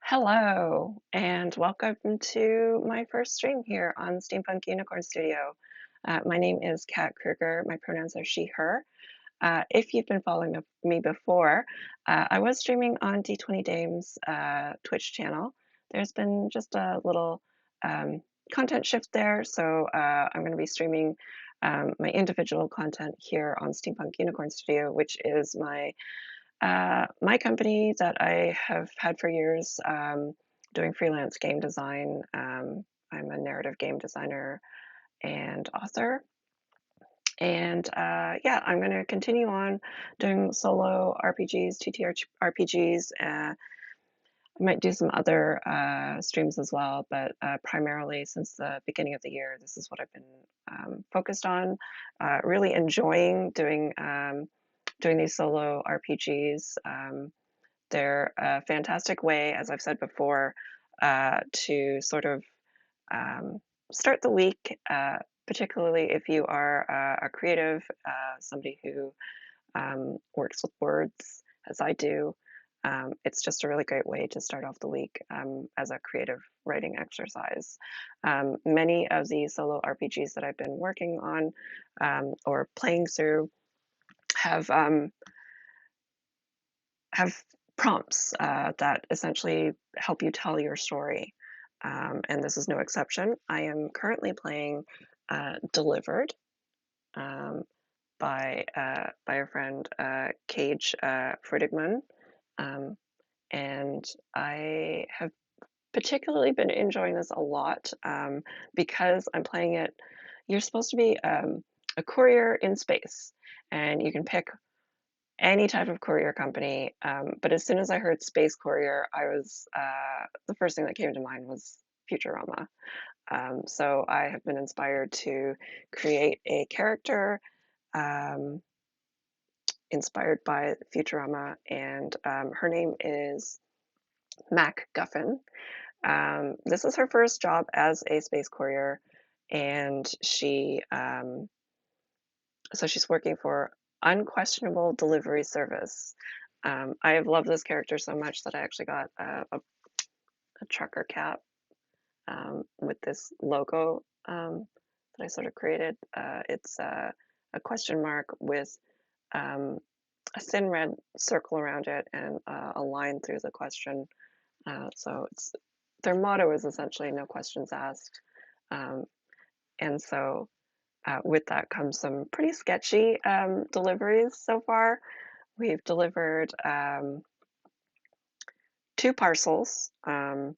Hello, and welcome to my first stream here on Steampunk Unicorn Studio. My name is Kat Kruger. My pronouns are she, her. If you've been following me before, I was streaming on D20 Dame's Twitch channel. There's been just a little um, content shift there, so I'm going to be streaming my individual content here on Steampunk Unicorn Studio, which is my company that I have had for years, doing freelance game design. I'm a narrative game designer and author. And yeah, I'm going to continue on doing solo RPGs, TTRPGs. I might do some other streams as well, but primarily since the beginning of the year, this is what I've been focused on. Really enjoying doing these solo RPGs. They're a fantastic way, as I've said before, to sort of um, start the week, particularly if you are a creative, somebody who works with words, as I do. It's just a really great way to start off the week as a creative writing exercise. Many of the solo RPGs that I've been working on or playing through have have prompts that essentially help you tell your story. And this is no exception. I am currently playing Delivered um, by our friend Cage Friedigman. Um, and I have particularly been enjoying this a lot because I'm playing it. You're supposed to be a courier in space, and you can pick any type of courier company. But as soon as I heard space courier, the first thing that came to mind was Futurama. So I have been inspired to create a character um, inspired by Futurama, and her name is Mack. This is her first job as a space courier, and she's working for Unquestionable Delivery Service. I have loved this character so much that I actually got a trucker cap with this logo that I sort of created. It's a question mark with um, a thin red circle around it and a line through the question. So their motto is essentially no questions asked. Um, and so with that comes some pretty sketchy deliveries so far. We've delivered two parcels. The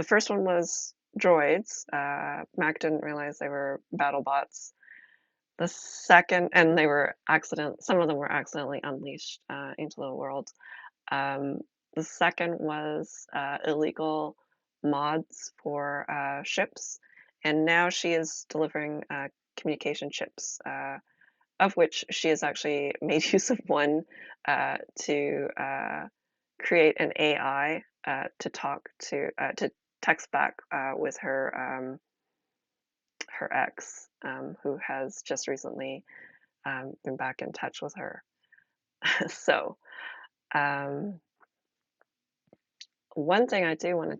first one was droids. Mac didn't realize they were battle bots. The second, and some of them were accidentally unleashed into the world. Um, the second was illegal mods for ships, and now she is delivering communication chips, of which she has actually made use of one to create an AI to text back with her ex, who has just recently been back in touch with her. So um, one thing I do want to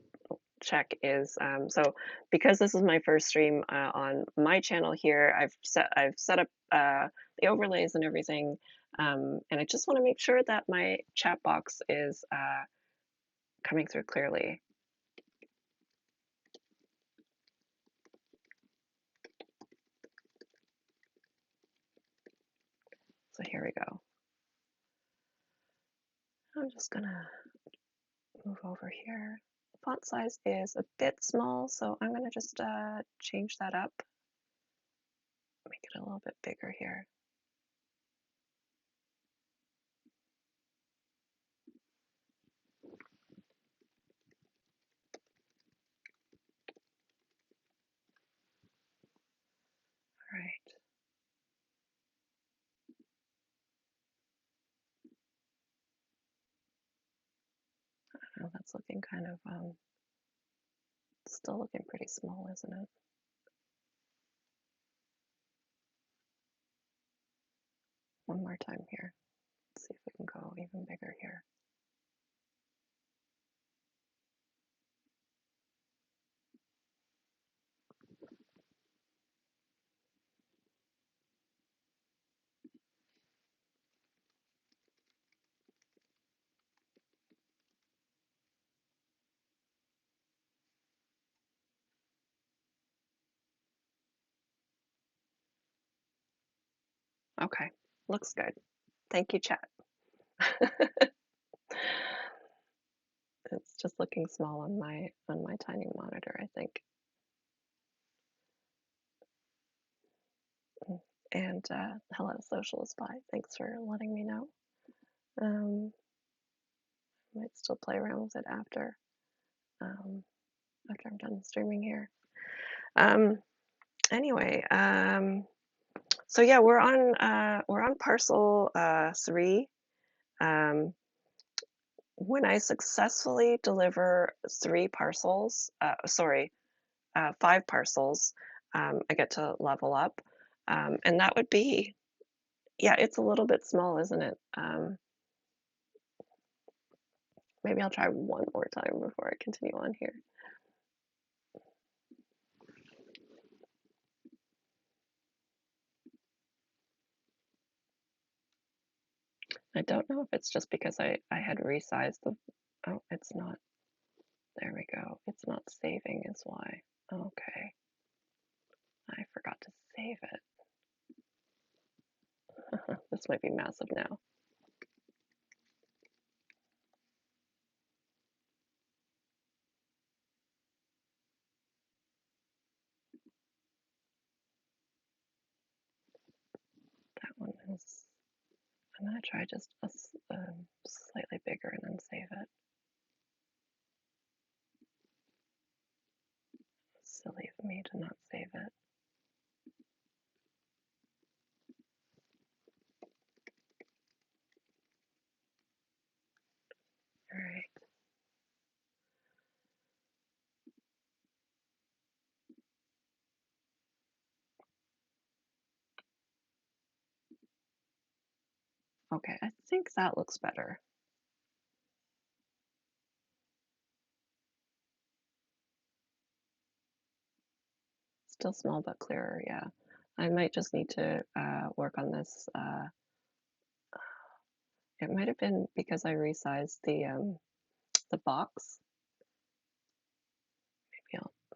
check is so because this is my first stream on my channel here, I've set up the overlays and everything, and I just want to make sure that my chat box is coming through clearly. So here we go. I'm just gonna move over here. Font size is a bit small, so I'm gonna just change that up, make it a little bit bigger here. All right. Oh, that's looking kind of still looking pretty small, isn't it? One more time here. Let's see if we can go even bigger here. Okay, looks good. Thank you, chat. It's just looking small on my tiny monitor, I think. And hello, Social Spy. Thanks for letting me know. Um, might still play around with it um, after I'm done streaming here. Um, anyway, so yeah, we're on parcel 3. Um, when I successfully deliver 5 parcels, I get to level up, and that would be, yeah, it's a little bit small, isn't it? Maybe I'll try one more time before I continue on here. I don't know if it's just because I had resized the, oh, it's not, there we go. It's not saving is why. Okay, I forgot to save it. This might be massive now. That one is, I'm gonna try just a slightly bigger and then save it. Silly of me to not save it. All right. Okay, I think that looks better. Still small but clearer, yeah. I might just need to work on this. It might have been because I resized the box.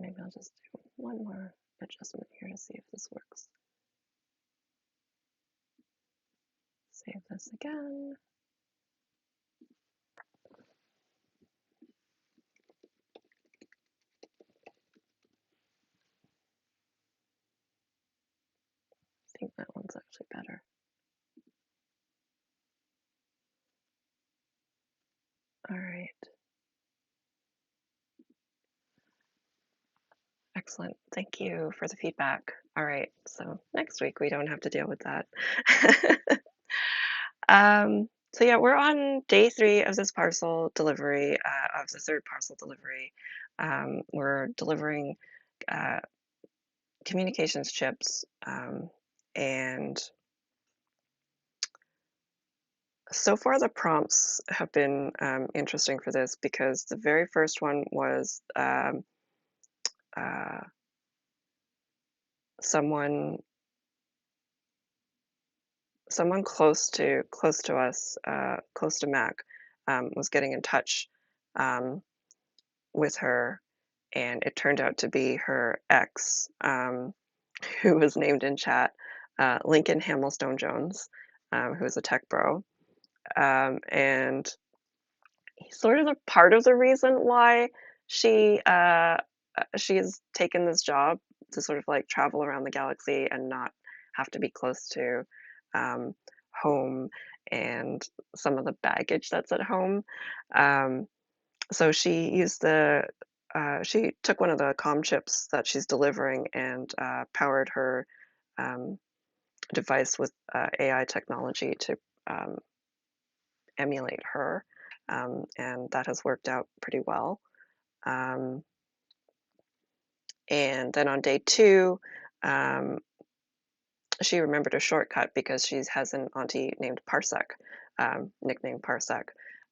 Maybe I'll just do one more adjustment here to see if this works. Save this again. I think that one's actually better. All right. Excellent. Thank you for the feedback. All right. So next week we don't have to deal with that. So yeah, we're on day 3 of this parcel delivery, of the 3rd parcel delivery. We're delivering uh, communications chips, and so far the prompts have been interesting for this because the very first one was uh, someone close to us, close to Mac, was getting in touch um, with her, and it turned out to be her ex, who was named in chat Lincoln Hamilstone Jones, who is a tech bro, and he's sort of a part of the reason why she she has taken this job to sort of like travel around the galaxy and not have to be close to um, home and some of the baggage that's at home. Um, so she took one of the comm chips that she's delivering and powered her um, device with AI technology to um, emulate her, and that has worked out pretty well. Um, and then on day 2, um, she remembered a shortcut because she has an auntie named Parsec, nicknamed Parsec,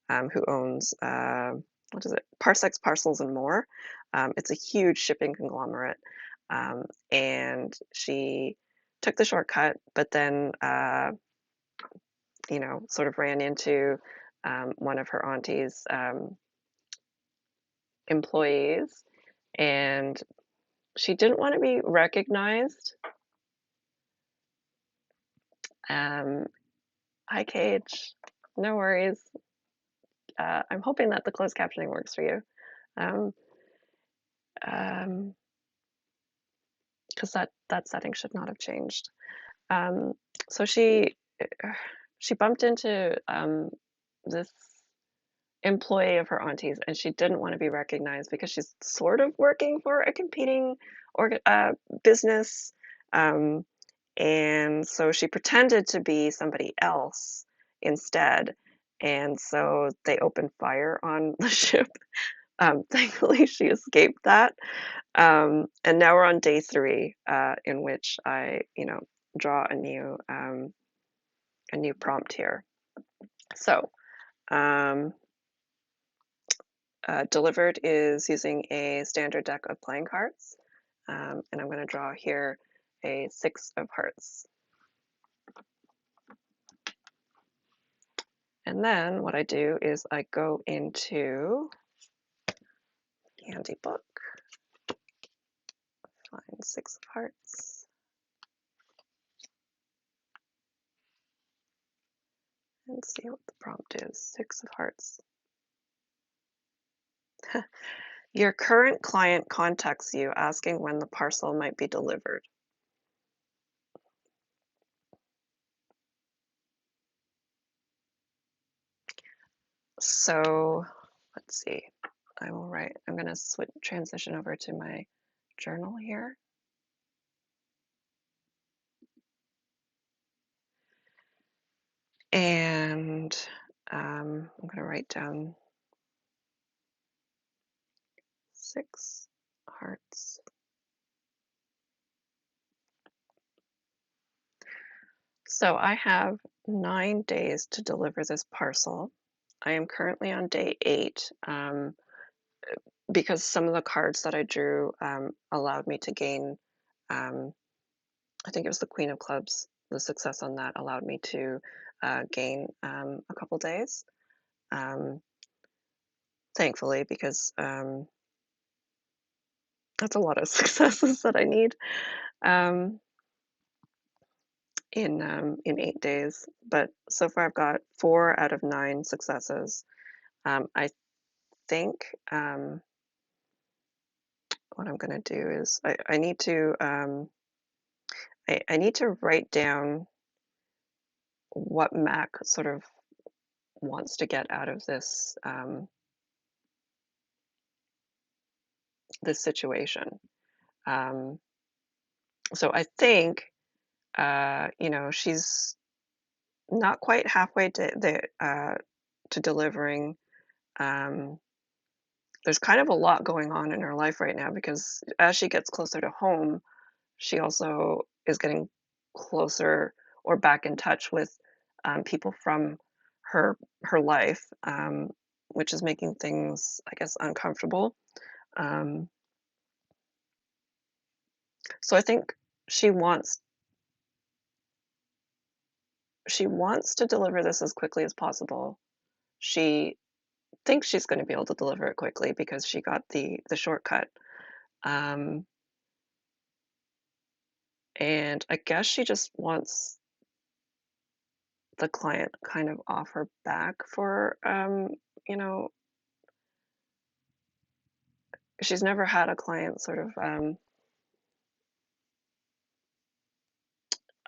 who owns what is it? Parsec's Parcels and More. It's a huge shipping conglomerate, and she took the shortcut, but then sort of ran into one of her auntie's employees, and she didn't want to be recognized Um, Hi, Cage. No worries. I'm hoping that the closed captioning works for you. Um, um, because that setting should not have changed. Um, so she bumped into this employee of her auntie's, and she didn't want to be recognized because she's sort of working for a competing business. Um, and so she pretended to be somebody else instead. And so they opened fire on the ship. Thankfully, she escaped that. And now we're on day 3, in which I, draw a new prompt here. So, um, delivered is using a standard deck of playing cards, and I'm going to draw here a 6 of hearts. And then what I do is I go into handy book, find 6 of hearts, and see what the prompt is. 6 of hearts. Your current client contacts you asking when the parcel might be delivered. So let's see. I will write, I'm going to transition over to my journal here. And I'm going to write down 6 hearts. So I have 9 days to deliver this parcel. I am currently on day 8, because some of the cards that I drew allowed me to gain, I think it was the Queen of Clubs, the success on that allowed me to gain a couple days, thankfully, because that's a lot of successes that I need. Um, in 8 days. But so far I've got 4 out of 9 successes. I think what I'm going to do is I need to I need to write down what Mac sort of wants to get out of this situation. Um, so I think she's not quite halfway to delivering. Um, there's kind of a lot going on in her life right now because as she gets closer to home, she also is getting closer or back in touch with people from her life, which is making things, I guess, uncomfortable. Um, so I think she wants she wants to deliver this as quickly as possible. She thinks she's going to be able to deliver it quickly because she got the shortcut. Um, and I guess she just wants the client kind of off her back for you know she's never had a client sort of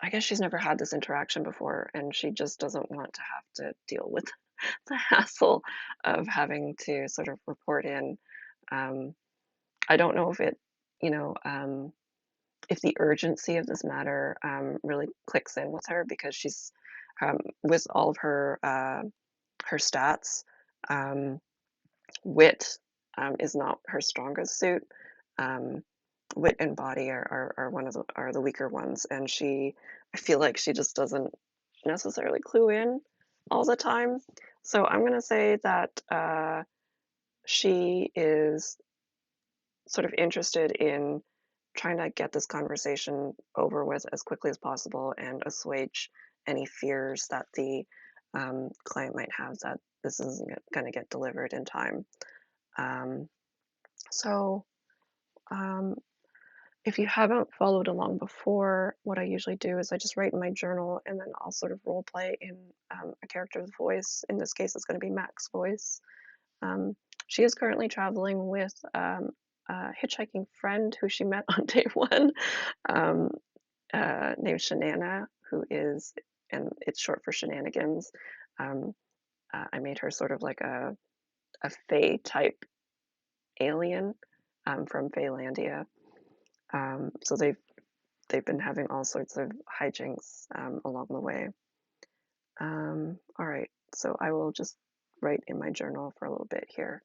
I guess she's never had this interaction before, and she just doesn't want to have to deal with the hassle of having to sort of report in. um, I don't know if if the urgency of this matter really clicks in with her because she's with all of her stats. um, Wit is not her strongest suit. Um, Wit and body are one of the weaker ones, and I feel like she just doesn't necessarily clue in all the time. So I'm gonna say that she is sort of interested in trying to get this conversation over with as quickly as possible and assuage any fears that the client might have that this isn't going to get delivered in time. Um, so, um, If you haven't followed along before, what I usually do is I just write in my journal and then I'll sort of role play in a character's voice. In this case, it's going to be Mack's voice. Um, she is currently traveling with a hitchhiking friend who she met on day one, um, named Shanana, who is, and it's short for shenanigans. Um, I made her sort of like a Fae type alien from Faelandia. So they've been having all sorts of hijinks along the way. All right, so I will just write in my journal for a little bit here.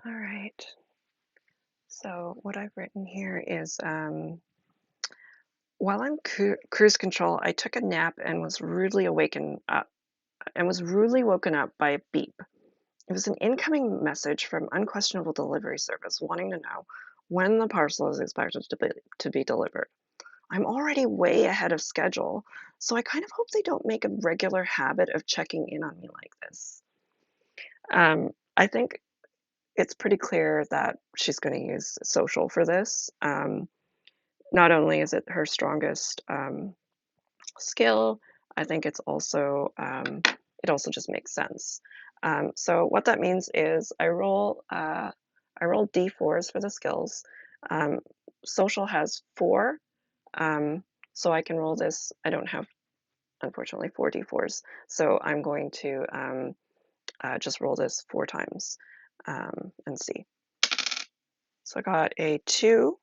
All right. So what I've written here is while on cruise control, I took a nap and was rudely woken up by a beep. It was an incoming message from Unquestionable Delivery Service wanting to know when the parcel is expected to be delivered. I'm already way ahead of schedule, so I kind of hope they don't make a regular habit of checking in on me like this. I think it's pretty clear that she's going to use social for this. Not only is it her strongest skill, I think it also just makes sense. So what that means is I roll d4s for the skills. Um, Social has four, so I can roll this. I don't have, unfortunately, four d4s, so I'm going to just roll this four times and see. So I got a 2,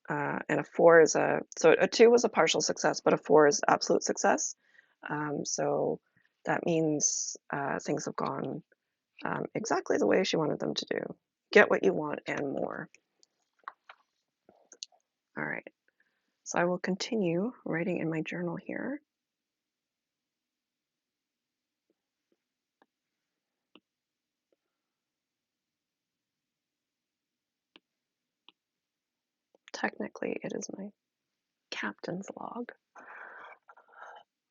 and a 4 is so a 2 was a partial success, but a 4 is absolute success. So that means things have gone exactly the way she wanted them to do. Get what you want and more. All right, so I will continue writing in my journal here. Technically, it is my captain's log.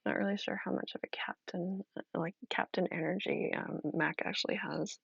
Not really sure how much of a captain, like captain energy, Mac actually has.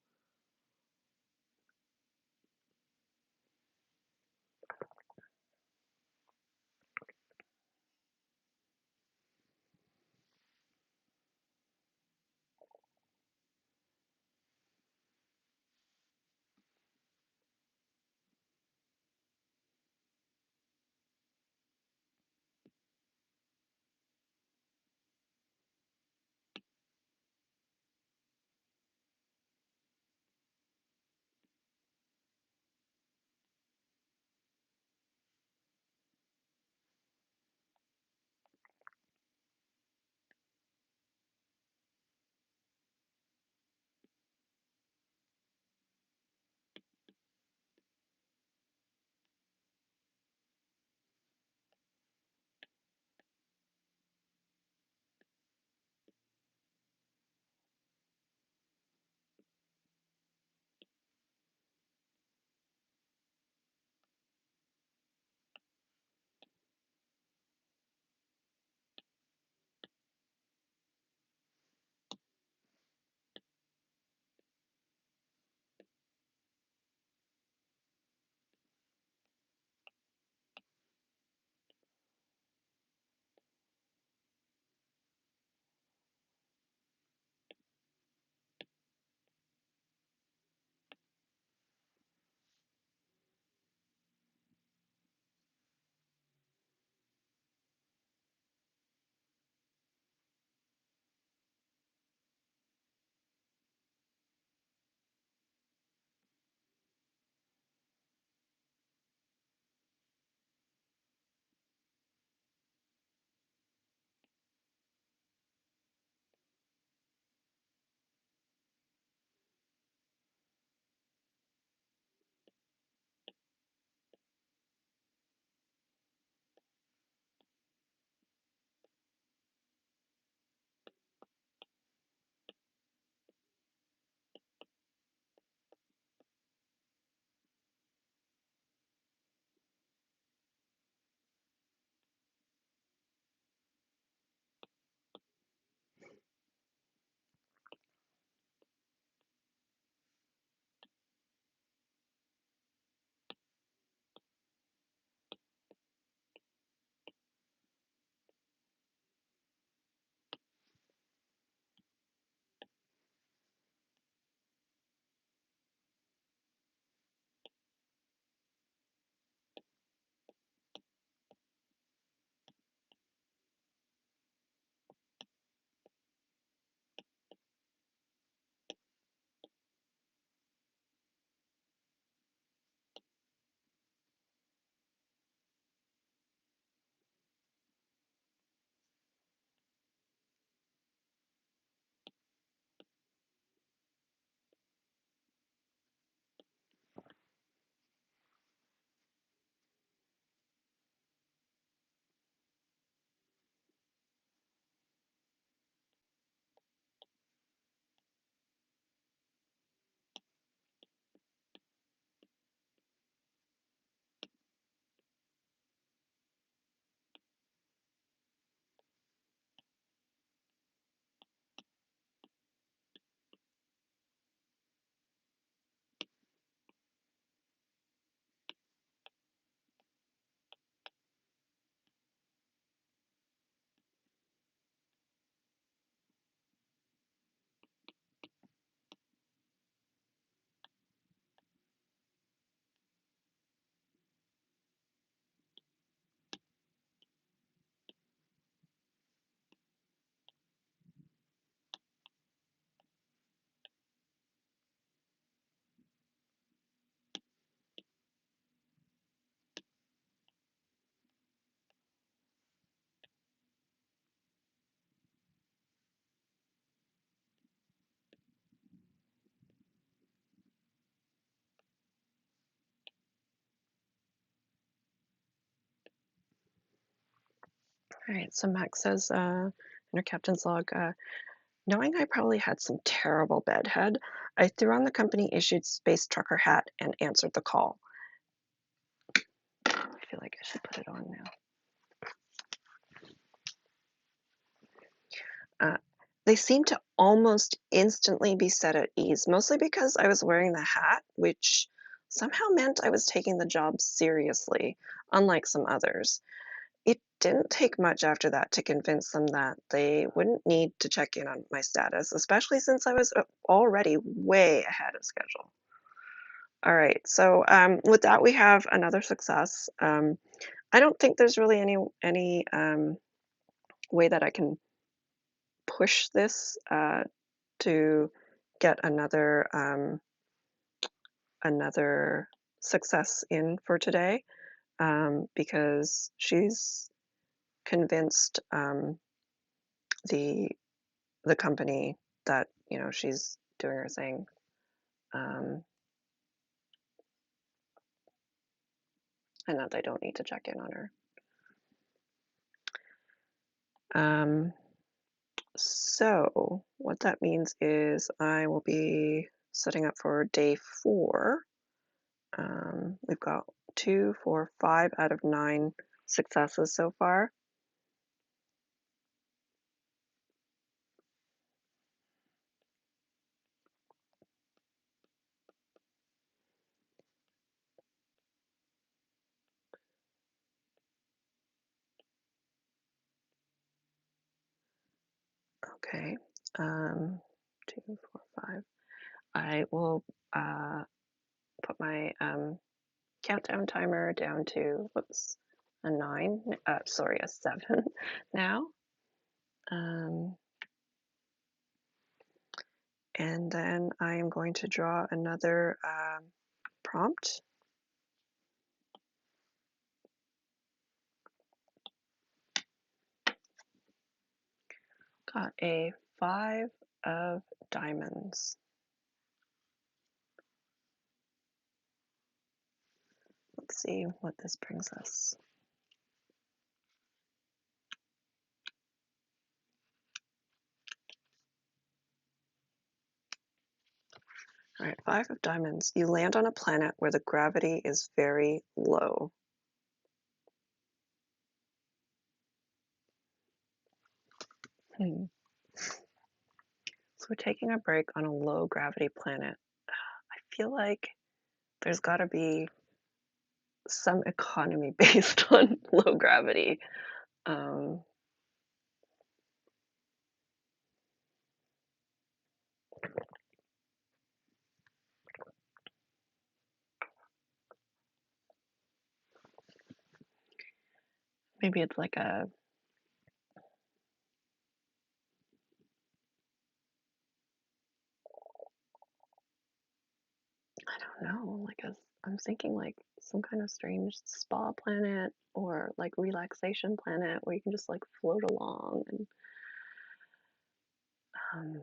All right, so Max says in her captain's log, knowing I probably had some terrible bedhead, I threw on the company issued space trucker hat and answered the call. I feel like I should put it on now. They seemed to almost instantly be set at ease, mostly because I was wearing the hat, which somehow meant I was taking the job seriously, unlike some others. It didn't take much after that to convince them that they wouldn't need to check in on my status, especially since I was already way ahead of schedule. All right, so with that, we have another success. I don't think there's really any way that I can push this to get another success in for today, because she's convinced the the company that she's doing her thing, um, and that they don't need to check in on her. Um, so what that means is I will be setting up for day 4. We've got 2, 4, 5 out of 9 successes so far. Okay. 2, 4, 5. I will put my countdown timer down to, whoops, a 9, sorry, a 7 now. And then I am going to draw another prompt. Got a 5 of diamonds. Let's see what this brings us. All right, 5 of diamonds. You land on a planet where the gravity is very low. Hmm. So we're taking a break on a low gravity planet. I feel like there's got to be some economy based on low gravity. Um, Maybe it's like a, I don't know, like I'm thinking like some kind of strange spa planet or like relaxation planet where you can just like float along and um,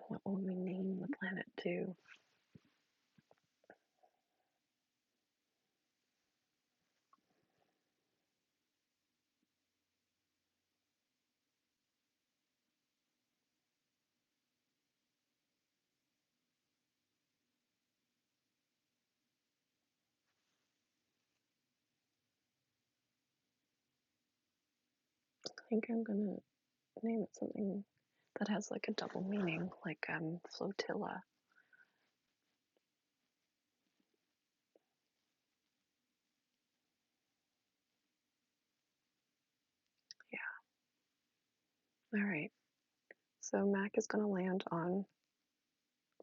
what will we name the planet to? I think I'm gonna name it something that has like a double meaning, like flotilla. Yeah. All right. So Mac is gonna land on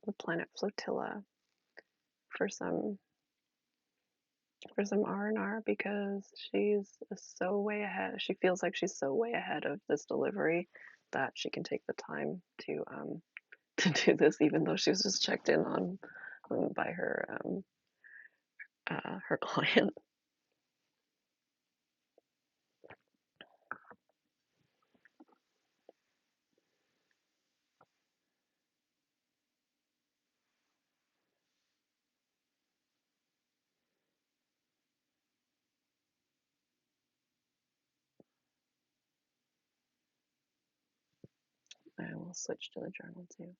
the planet Flotilla for some R&R because she's so way ahead. She feels like she's so way ahead of this delivery that she can take the time to to do this, even though she was just checked in on by her client. I will switch to the journal too.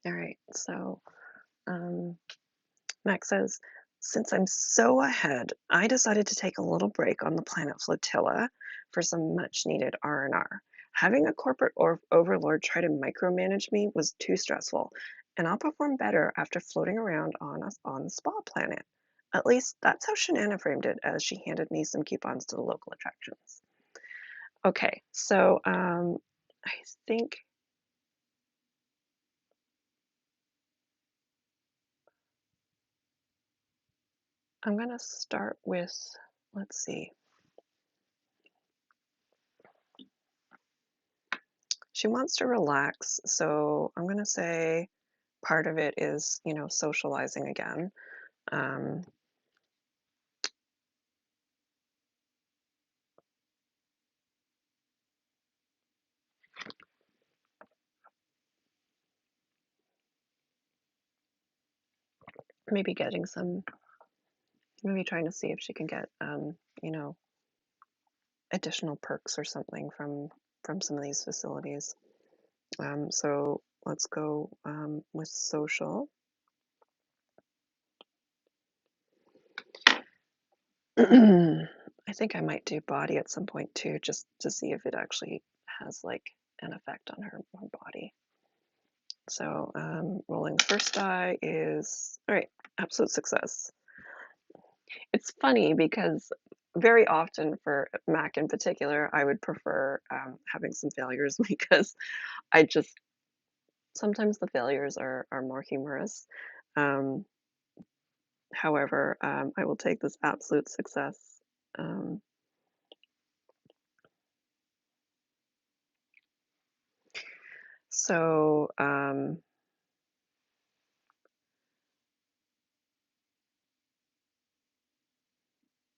All right, so Max says, since I'm so ahead, I decided to take a little break on the planet flotilla for some much needed R&R. Having a corporate overlord try to micromanage me was too stressful, and I'll perform better after floating around on the spa planet. At least that's how Shanana framed it as she handed me some coupons to the local attractions. Okay, so I think I'm gonna start with, let's see. She wants to relax, so I'm gonna say part of it is, socializing again. Um, maybe getting some, maybe trying to see if she can get, you know, additional perks or something from some of these facilities. So let's go with social. I think I might do body at some point too, just to see if it actually has like an effect on her body. So rolling the first die is, all right, absolute success. It's funny because very often for Mac in particular, I would prefer, having some failures because I just sometimes the failures are more humorous. Um, however, I will take this absolute success. Um, so, um,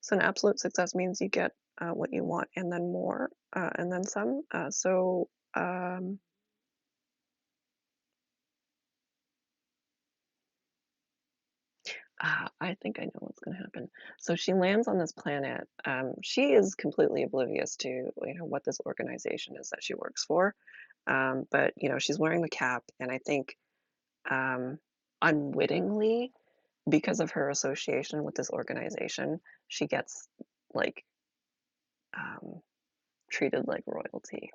so an absolute success means you get, what you want and then more, and then some. I think I know what's gonna happen. So she lands on this planet. She is completely oblivious to, what this organization is that she works for. But, she's wearing the cap, and I think, um, unwittingly, because of her association with this organization, she gets, like, um, treated like royalty.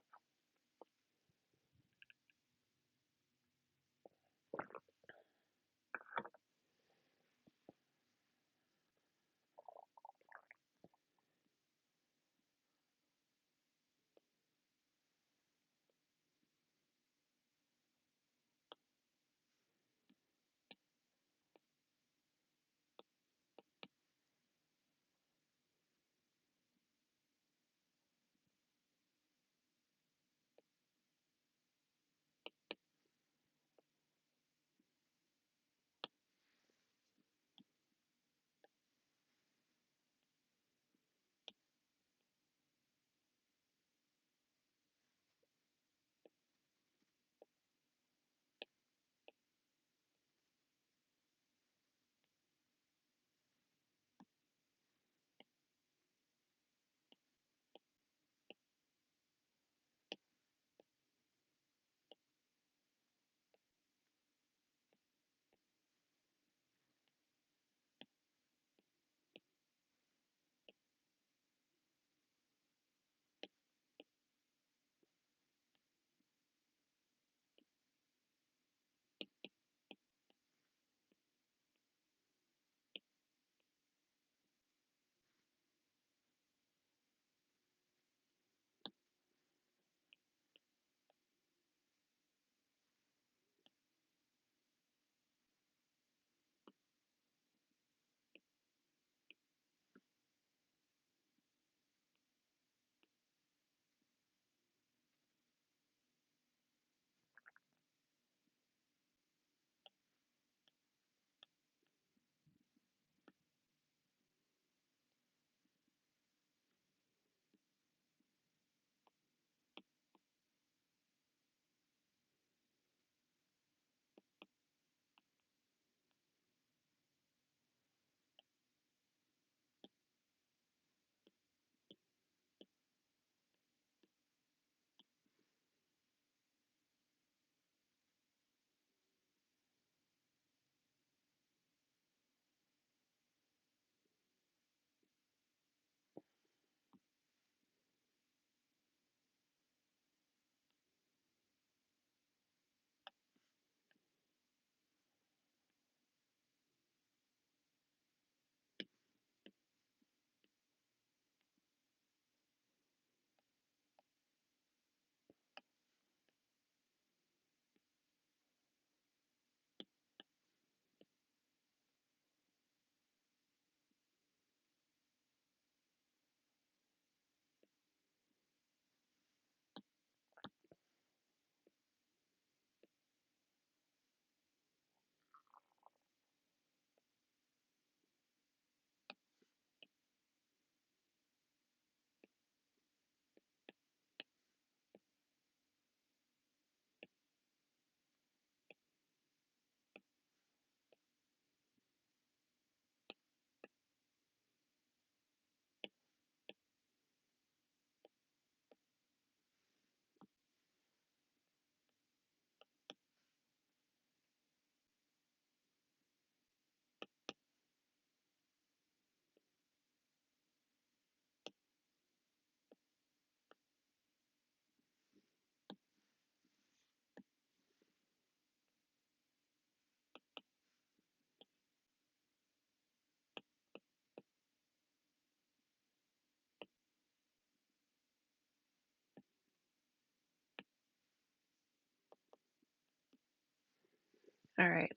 All right.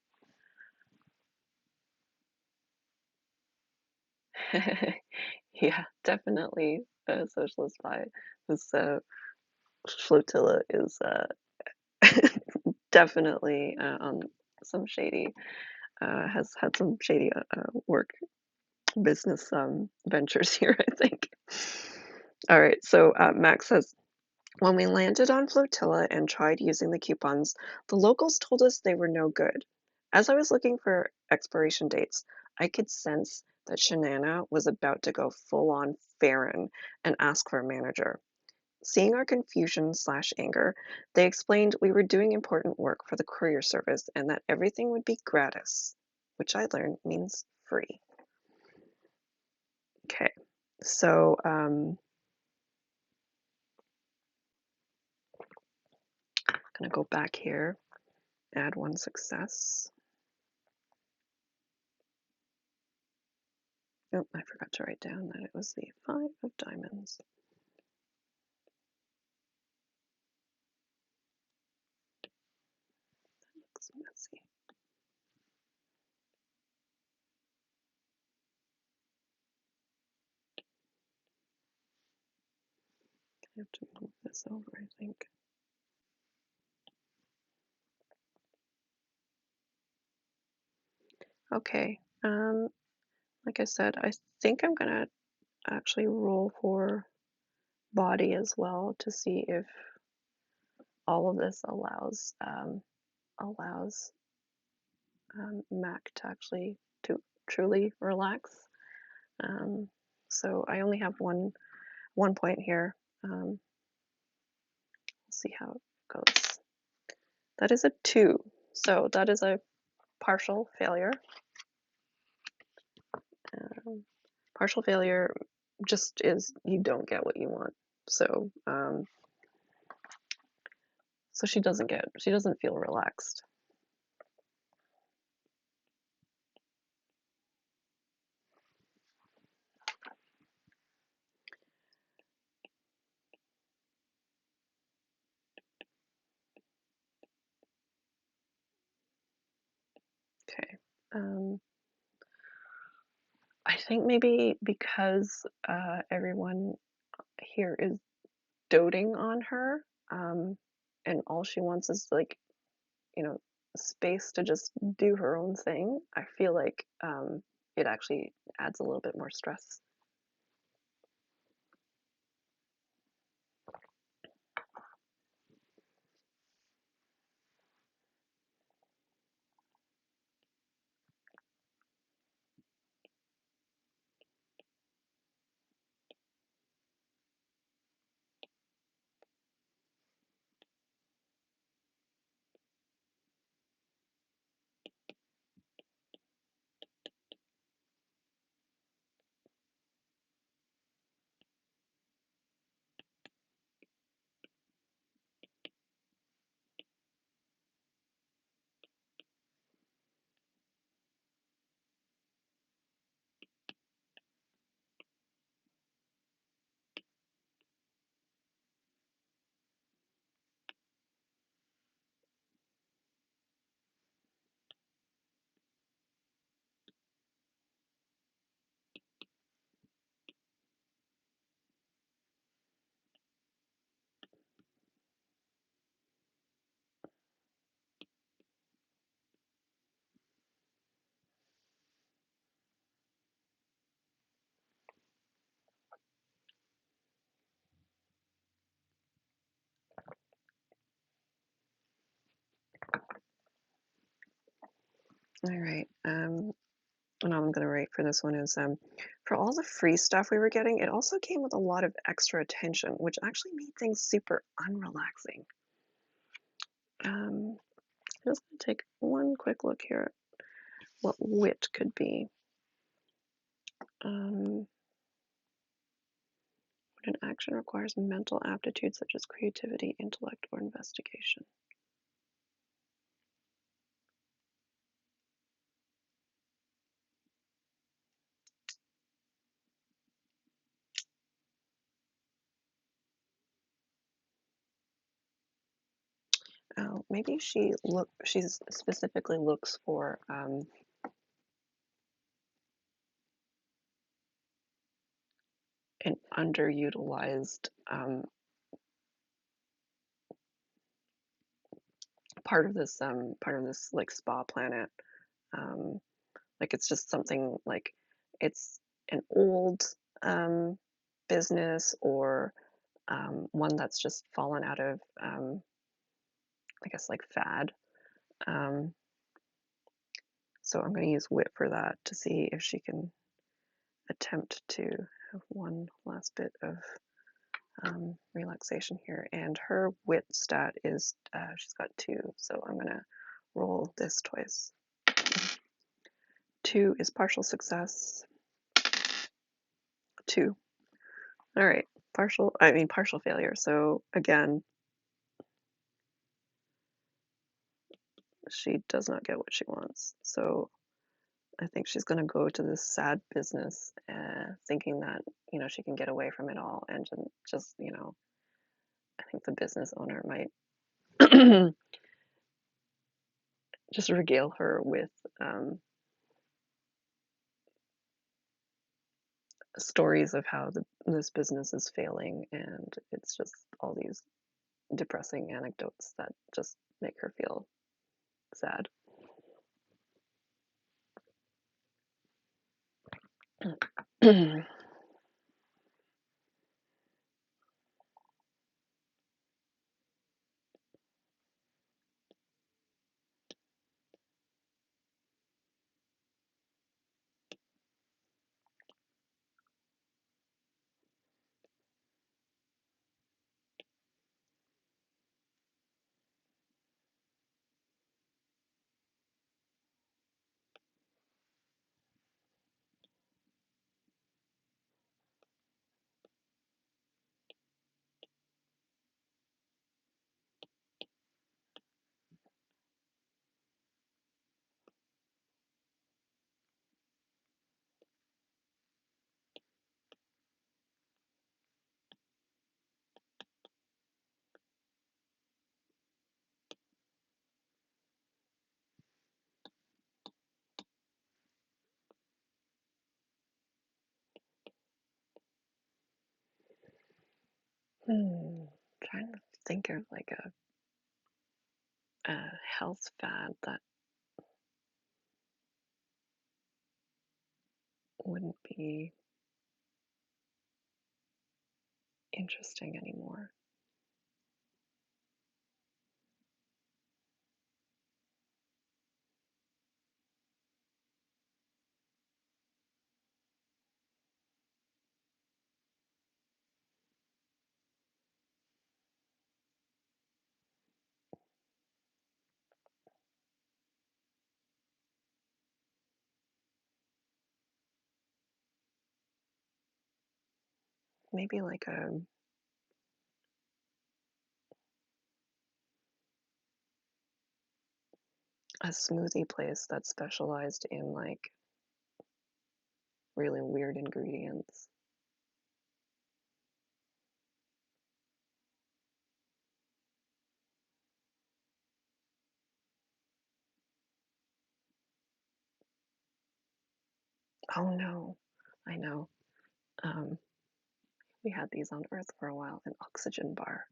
Yeah, definitely a socialist vibe. This flotilla is definitely on some shady, has had some shady work business ventures here, I think. All right, so Max says, when we landed on Flotilla and tried using the coupons, the locals told us they were no good. As I was looking for expiration dates, I could sense that Shanana was about to go full on Farron and ask for a manager. Seeing our confusion slash anger, they explained we were doing important work for the courier service and that everything would be gratis, which I learned means free. Okay, so I'm gonna go back here, add one success. Oh, I forgot to write down that it was the 5 of diamonds. That looks messy. I have to move this over, I think. Okay, like I said, I think I'm gonna actually roll for body as well to see if all of this allows Mac to actually to truly relax. Um, so I only have one point here. We'll see how it goes. That is a 2, so that is a partial failure. Um, Partial failure just is you don't get what you want. So so she doesn't feel relaxed. Okay. I think maybe because everyone here is doting on her, and all she wants is like, you know, space to just do her own thing. I feel like it actually adds a little bit more stress. All right. And all I'm going to write for this one is for all the free stuff we were getting, it also came with a lot of extra attention, which actually made things super unrelaxing. I'm just going to take one quick look here at what wit could be. When an action requires mental aptitude such as creativity, intellect, or investigation. Oh, maybe she specifically looks for an underutilized part of this like spa planet. Um, like it's just something like it's an old um, business or one that's just fallen out of I guess like fad. Um, so I'm going to use wit for that to see if she can attempt to have one last bit of relaxation here. And her wit stat is she's got 2, so I'm going to roll this twice. 2 is partial success. 2. All right, partial failure. So again, she does not get what she wants. So I think she's going to go to this sad business, thinking that she can get away from it all, and just I think the business owner might just regale her with stories of how this business is failing, and it's just all these depressing anecdotes that just make her feel sad. Trying to think of like a health fad that wouldn't be interesting anymore. Maybe like a smoothie place that's specialized in like really weird ingredients. Oh no, I know. Um, we had these on Earth for a while, an oxygen bar.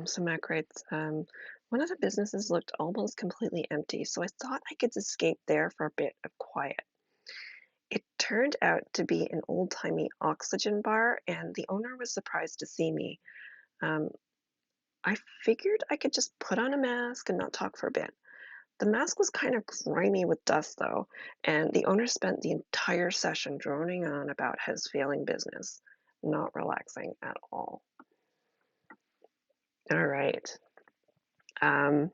So Mac writes, one of the businesses looked almost completely empty, so I thought I could escape there for a bit of quiet. It turned out to be an old-timey oxygen bar, and the owner was surprised to see me. Um, I figured I could just put on a mask and not talk for a bit. The mask was kind of grimy with dust, though, and the owner spent the entire session droning on about his failing business, not relaxing at all. All right. Um,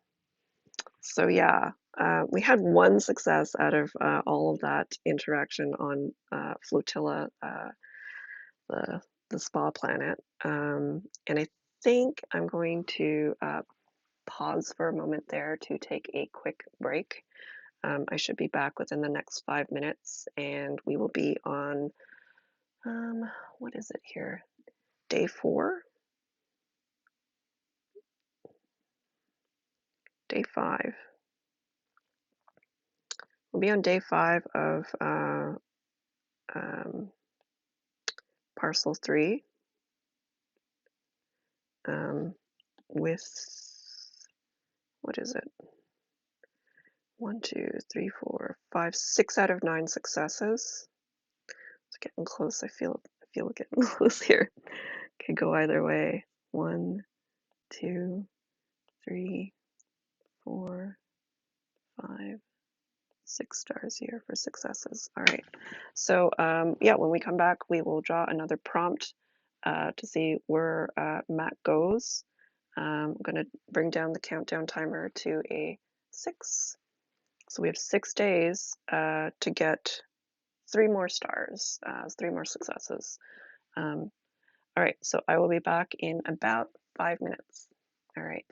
so yeah, we had one success out of all of that interaction on Flotilla, the the spa planet, and I think I'm going to pause for a moment there to take a quick break. I should be back within the next 5 minutes, and we will be on um, what is it here? Day four, day five. We'll be on day five of um, parcel three um, with what is it? One, two, three, four, five, 6 out of 9 successes. It's getting close. I feel it getting close here. Could go either way. 1, 2, 3, 4, 5, 6 stars here for successes. All right. So yeah, when we come back, we will draw another prompt to see where Matt goes. I'm going to bring down the countdown timer to a 6. So we have 6 days to get 3 more stars, 3 more successes. All right, so I will be back in about 5 minutes. All right.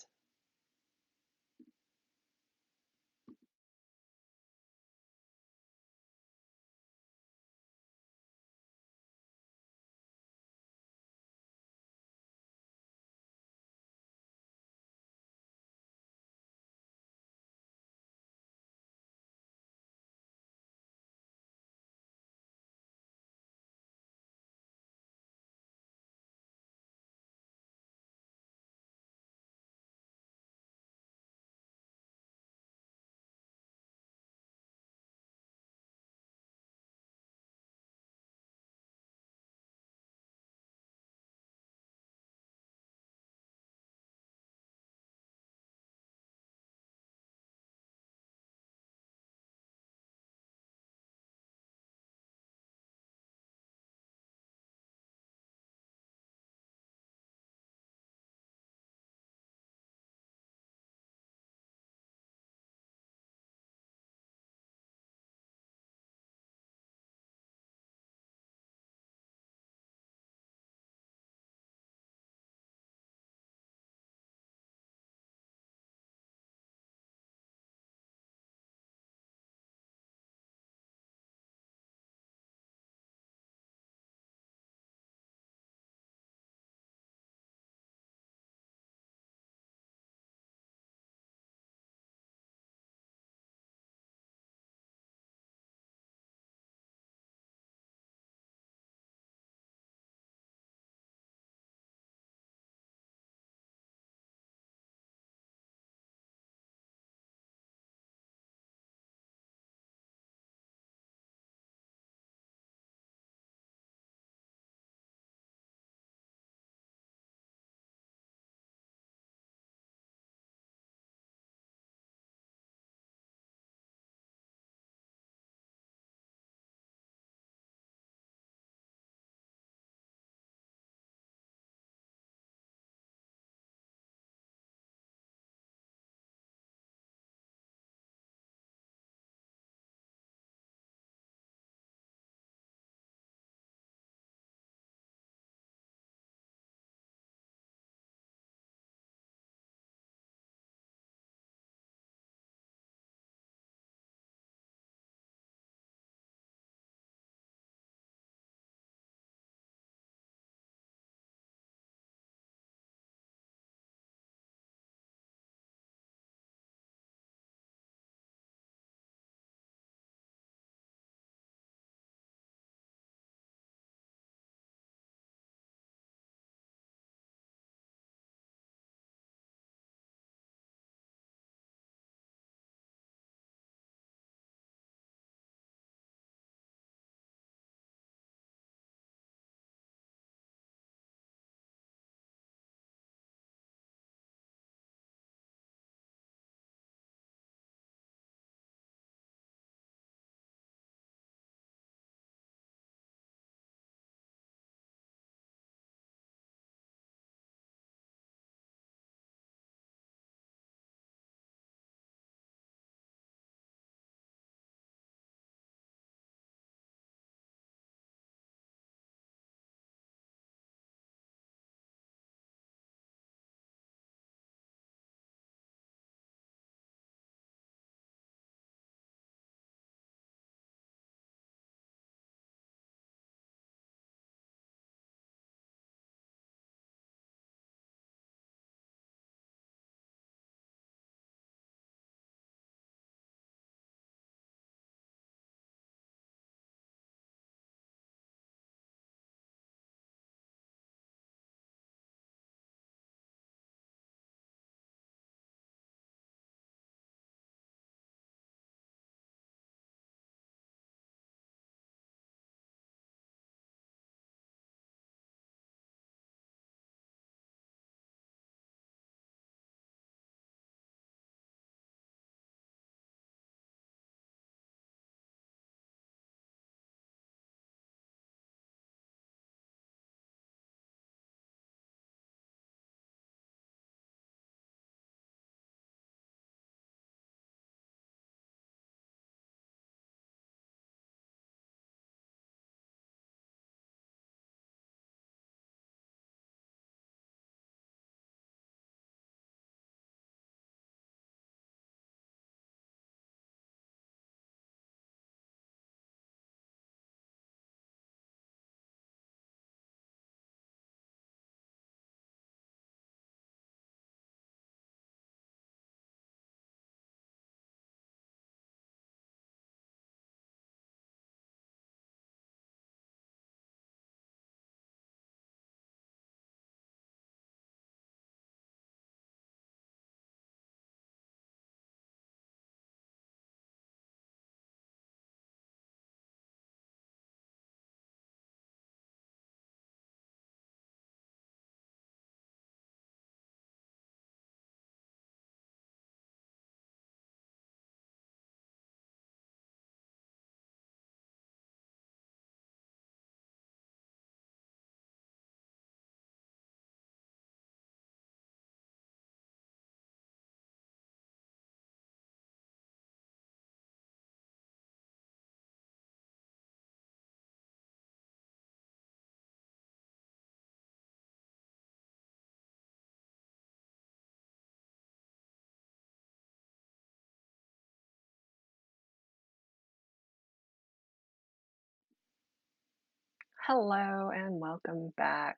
Hello and welcome back.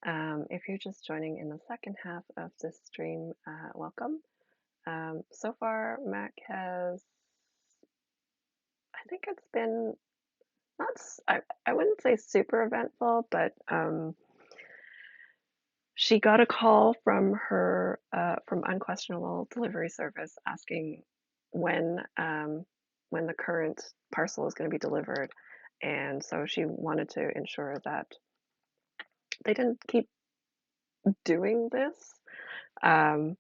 If you're just joining in the second half of this stream, welcome. So far, Mac has, I think it's been not, I wouldn't say super eventful, but she got a call from from Unquestionable Delivery Service asking when the current parcel is going to be delivered. And so she wanted to ensure that they didn't keep doing this because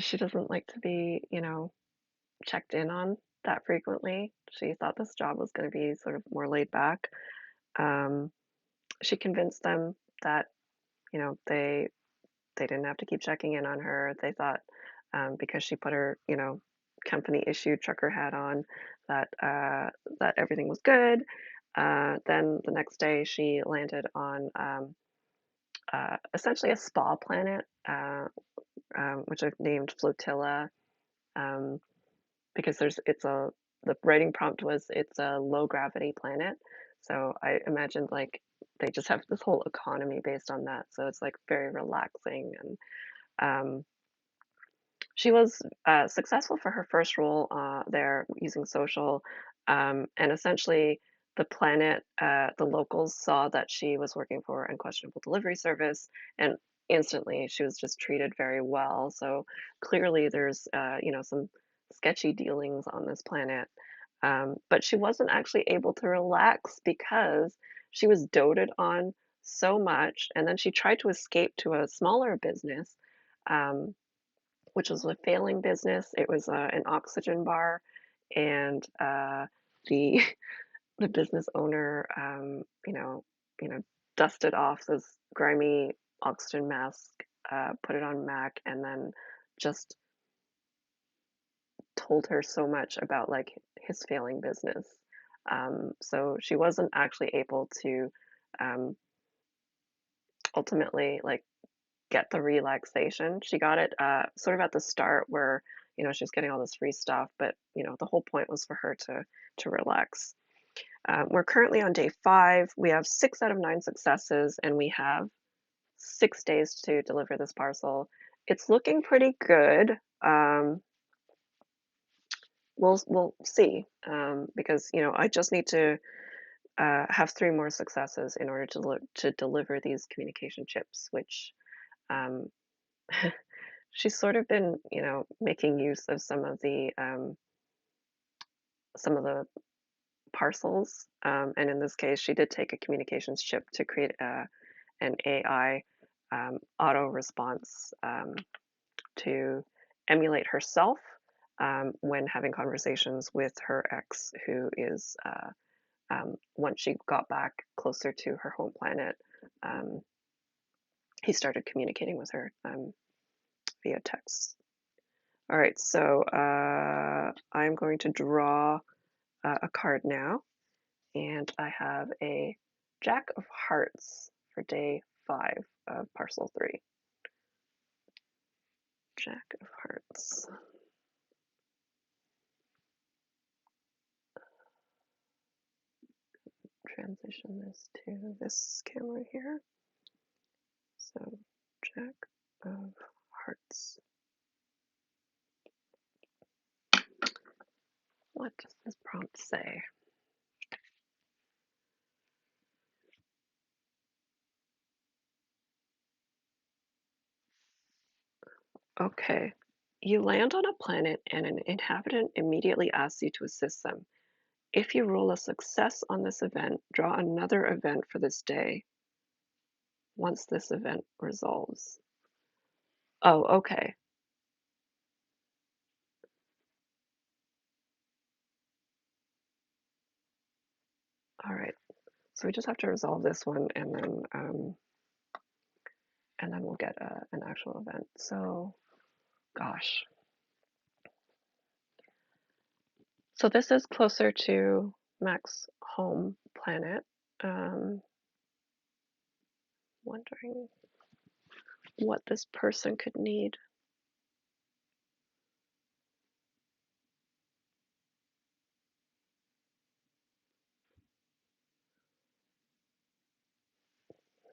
she doesn't like to be, checked in on that frequently. She thought this job was going to be sort of more laid back. Um, she convinced them that, they didn't have to keep checking in on her. They thought because she put her, company issued trucker hat on that everything was good. Then the next day she landed on essentially a spa planet, which I've named Flotilla, um, because the writing prompt was it's a low gravity planet. So I imagined like they just have this whole economy based on that. So it's like very relaxing and um, she was successful for her first role there using social, and essentially the locals saw that she was working for Unquestionable Delivery Service, and instantly she was just treated very well. So clearly, there's some sketchy dealings on this planet, but she wasn't actually able to relax because she was doted on so much, and then she tried to escape to a smaller business. Um, which was a failing business. It was an oxygen bar, and the the business owner, dusted off this grimy oxygen mask, put it on Mac, and then just told her so much about like his failing business. So she wasn't actually able to um, ultimately like get the relaxation. She got it sort of at the start where, she was getting all this free stuff, but the whole point was for her to relax. We're currently on day 5. We have 6 out of 9 successes, and we have 6 days to deliver this parcel. It's looking pretty good. We'll see because I just need to have 3 more successes in order to deliver these communication chips, which um, she's sort of been, making use of some of the parcels, and in this case, she did take a communications chip to create an AI auto response to emulate herself when having conversations with her ex, who is once she got back closer to her home planet, um, he started communicating with her via text. All right, so I'm going to draw a card now, and I have a Jack of Hearts for day 5 of parcel 3. Jack of Hearts. Transition this to this camera here. So, Jack of Hearts. What does this prompt say? Okay. You land on a planet and an inhabitant immediately asks you to assist them. If you roll a success on this event, draw another event for this day once this event resolves. Oh, okay. All right. So we just have to resolve this one and then we'll get an actual event. So, gosh. So this is closer to Mack's home planet. Wondering what this person could need.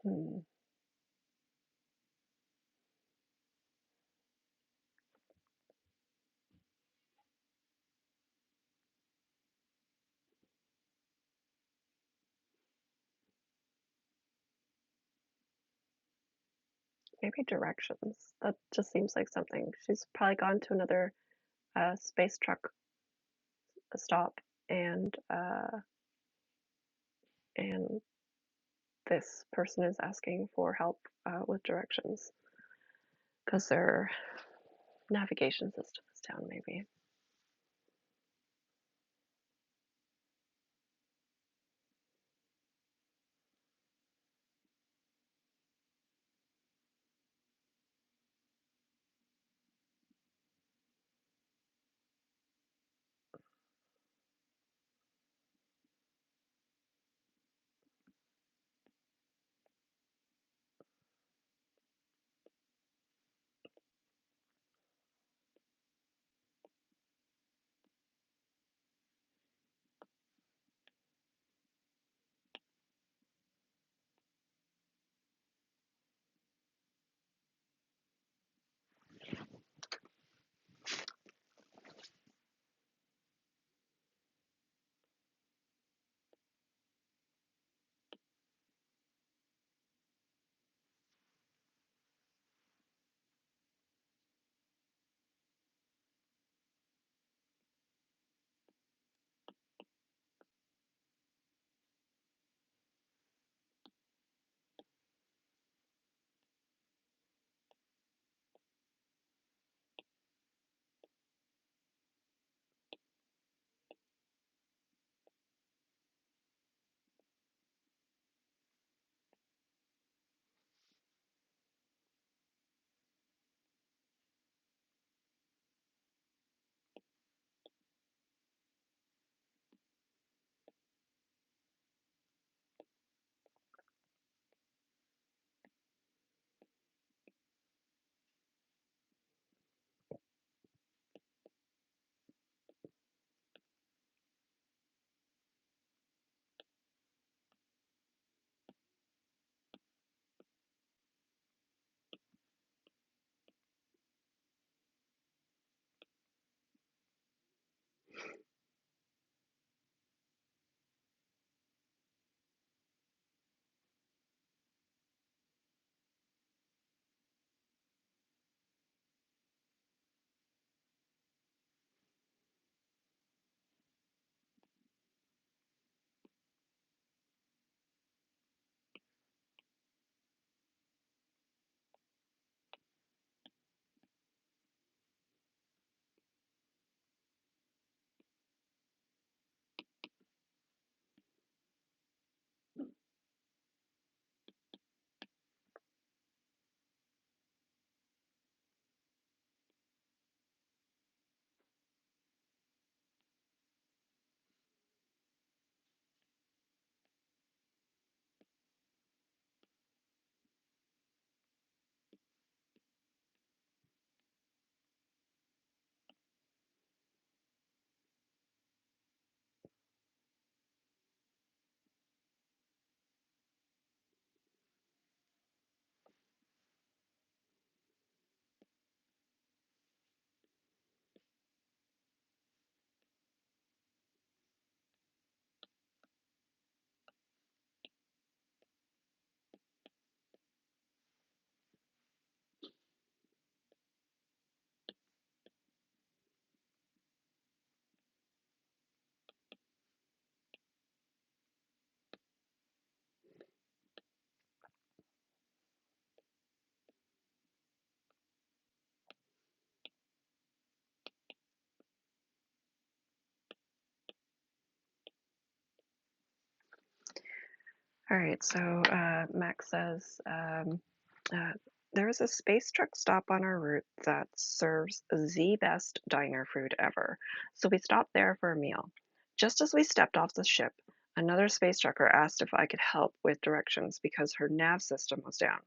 Hmm. Maybe directions. That just seems like something. She's probably gone to another space truck stop, and this person is asking for help with directions because their navigation system is down, maybe. All right, so Max says uh, there is a space truck stop on our route that serves the best diner food ever. So we stopped there for a meal. Just as we stepped off the ship, another space trucker asked if I could help with directions because her nav system was down.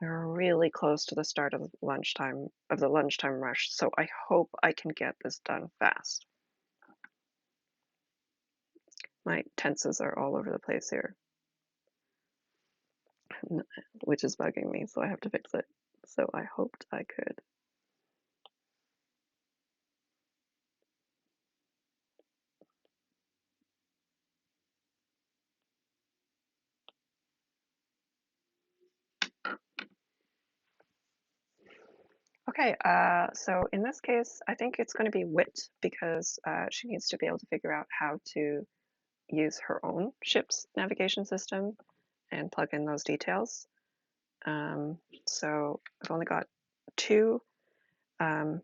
We were really close to the start of the lunchtime rush, so I hope I can get this done fast. My tenses are all over the place here. which is bugging me, so I have to fix it. So I hoped I could. Okay, so in this case, I think it's going to be wit because she needs to be able to figure out how to use her own ship's navigation system and plug in those details. Um, so I've only got two um,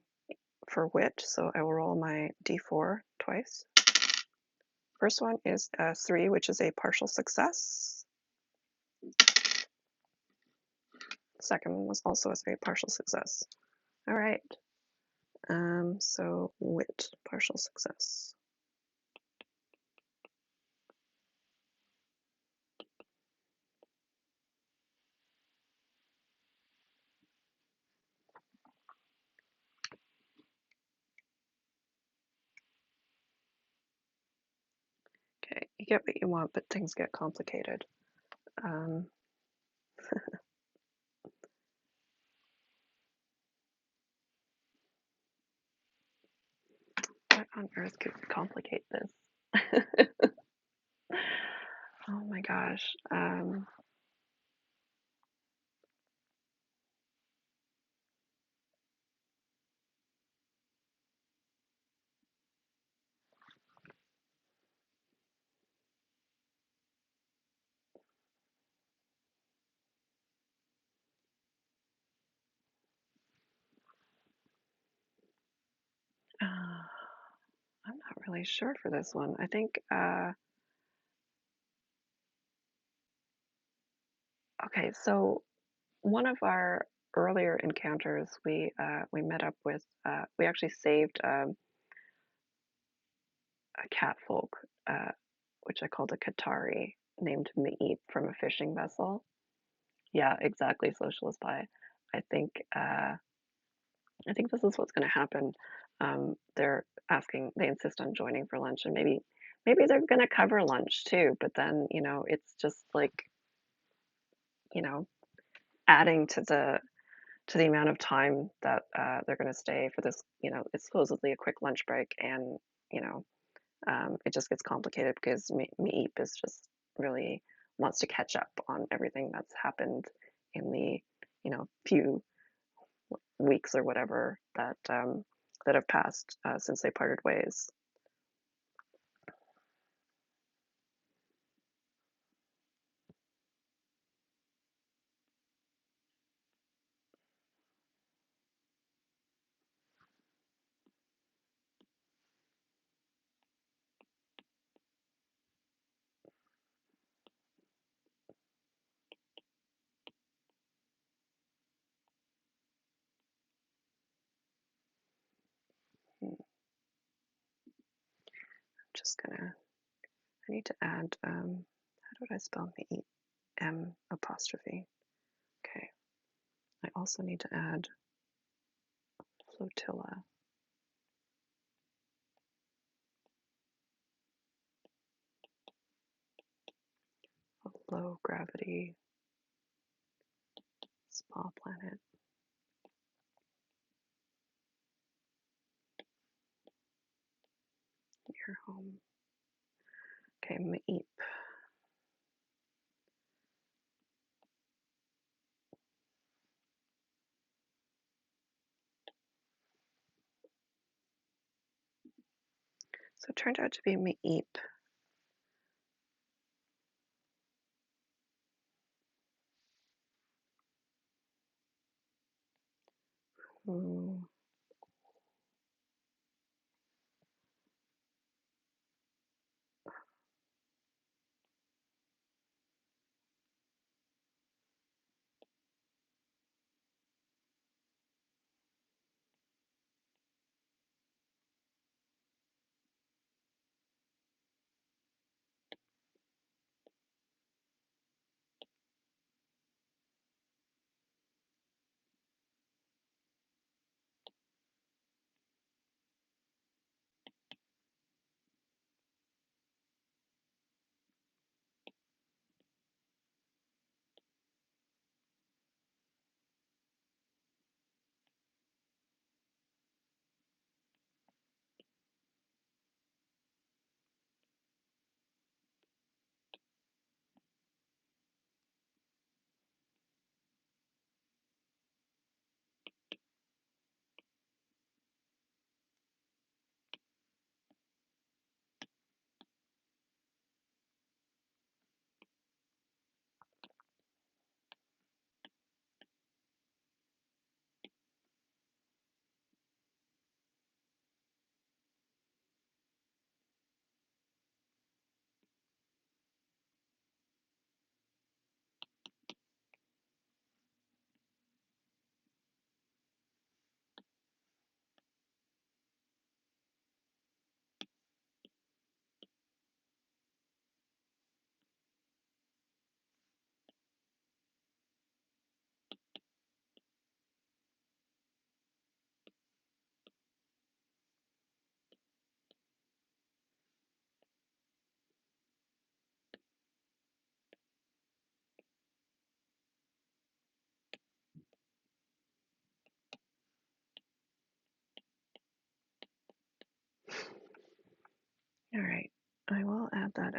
for wit, so I will roll my d4 twice. First one is a 3, which is a partial success. Second one was also a partial success. All right. So wit, partial success. Okay, you get what you want, but things get complicated. Um, what on earth could complicate this? Oh my gosh. I'm not really sure for this one. I think, okay, so one of our earlier encounters, we met up with, we actually saved a catfolk, which I called a Qatari, named Meep from a fishing vessel. Yeah, exactly, socialist pie. I think uh, I think this is what's going to happen. They're asking, they insist on joining for lunch, and maybe they're going to cover lunch too. But then it's just like you know adding to the amount of time that they're going to stay for this. It's supposedly a quick lunch break, and you know it just gets complicated because Meep is just really wants to catch up on everything that's happened in the few weeks or whatever that have passed since they parted ways. I'm just gonna. I need to add. How do I spell Meep? M apostrophe. Okay. I also need to add flotilla. A low gravity spa planet near home. Okay, Meep. So it turned out to be Meep. Ooh.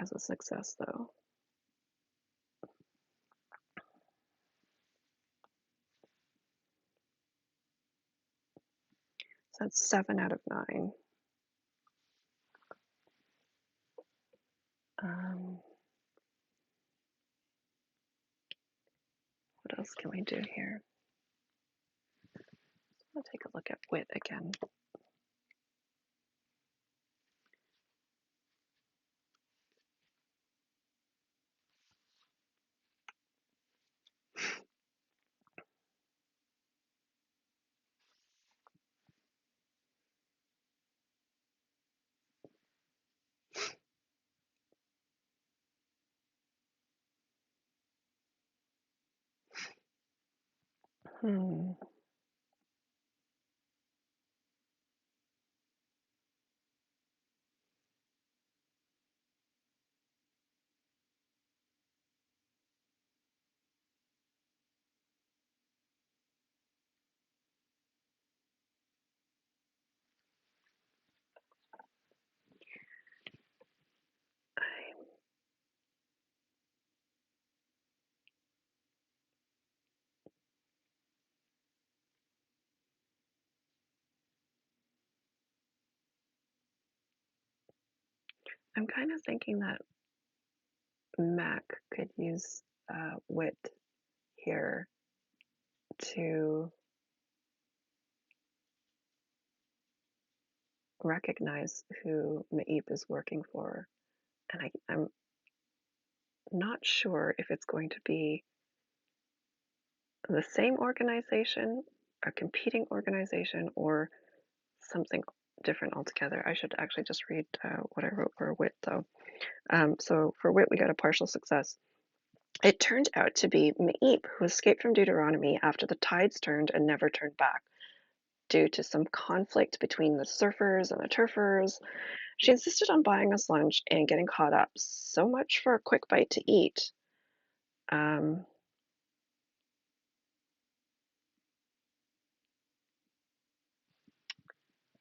as a success, though. So that's 7 out of 9. Um, what else can we do here? I'll take a look at wit again. Hmm. I'm kind of thinking that Mac could use wit here to recognize who Maip is working for. And I'm not sure if it's going to be the same organization, a competing organization, or something different altogether. I should actually just read what I wrote for wit, though. So for wit, we got a partial success. It turned out to be Maip, who escaped from Deuteronomy after the tides turned and never turned back, due to some conflict between the surfers and the turfers. She insisted on buying us lunch and getting caught up. So much for a quick bite to eat. Um,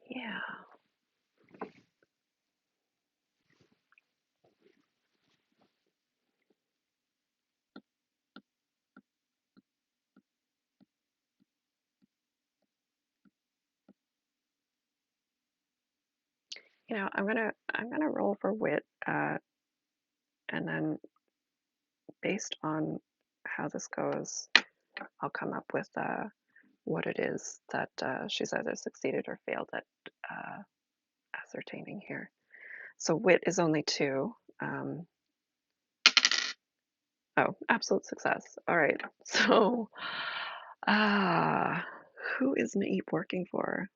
yeah, I'm gonna roll for wit, and then based on how this goes, I'll come up with what it is that she's either succeeded or failed at uh, ascertaining here. So wit is only 2. Um, oh, absolute success. All right. So, ah, who is Maip working for?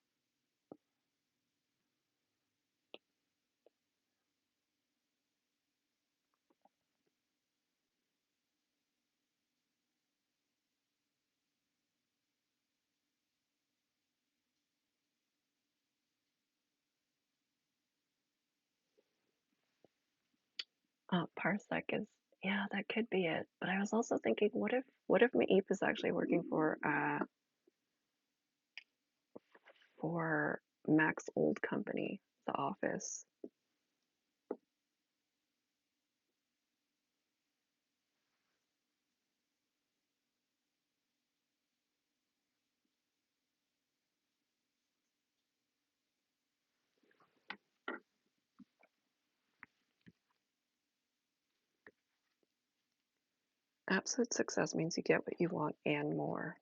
Parsec is, yeah, that could be it. But I was also thinking, what if Maip is actually working for Mack's old company, The Office? Absolute success means you get what you want and more.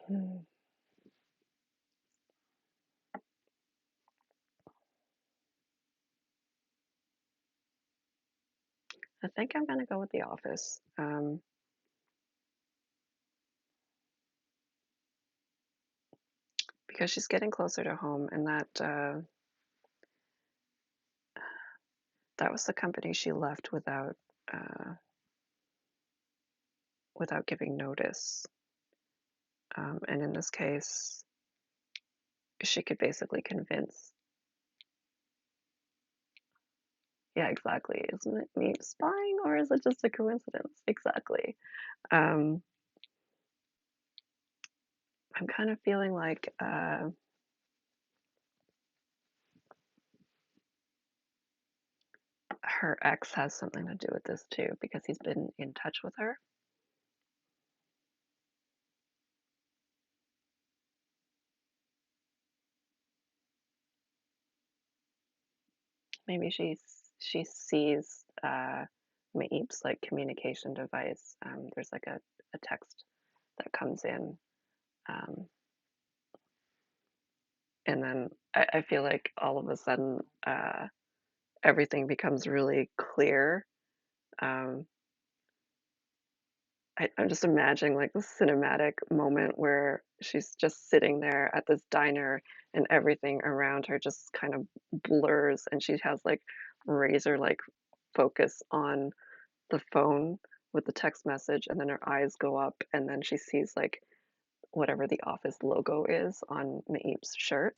Hmm. I think I'm gonna go with The Office, because she's getting closer to home, and that was the company she left without. Uh, without giving notice. And in this case, she could basically convince, yeah, exactly. Isn't it me spying or is it just a coincidence? Exactly. Um, I'm kind of feeling like her ex has something to do with this too because he's been in touch with her. Maybe she sees Maep's like communication device. There's like a text that comes in, um, and then I feel like all of a sudden everything becomes really clear. Um, I'm just imagining like this cinematic moment where she's just sitting there at this diner and everything around her just kind of blurs and she has like razor like focus on the phone with the text message and then her eyes go up and then she sees like whatever the office logo is on Naeem's shirt.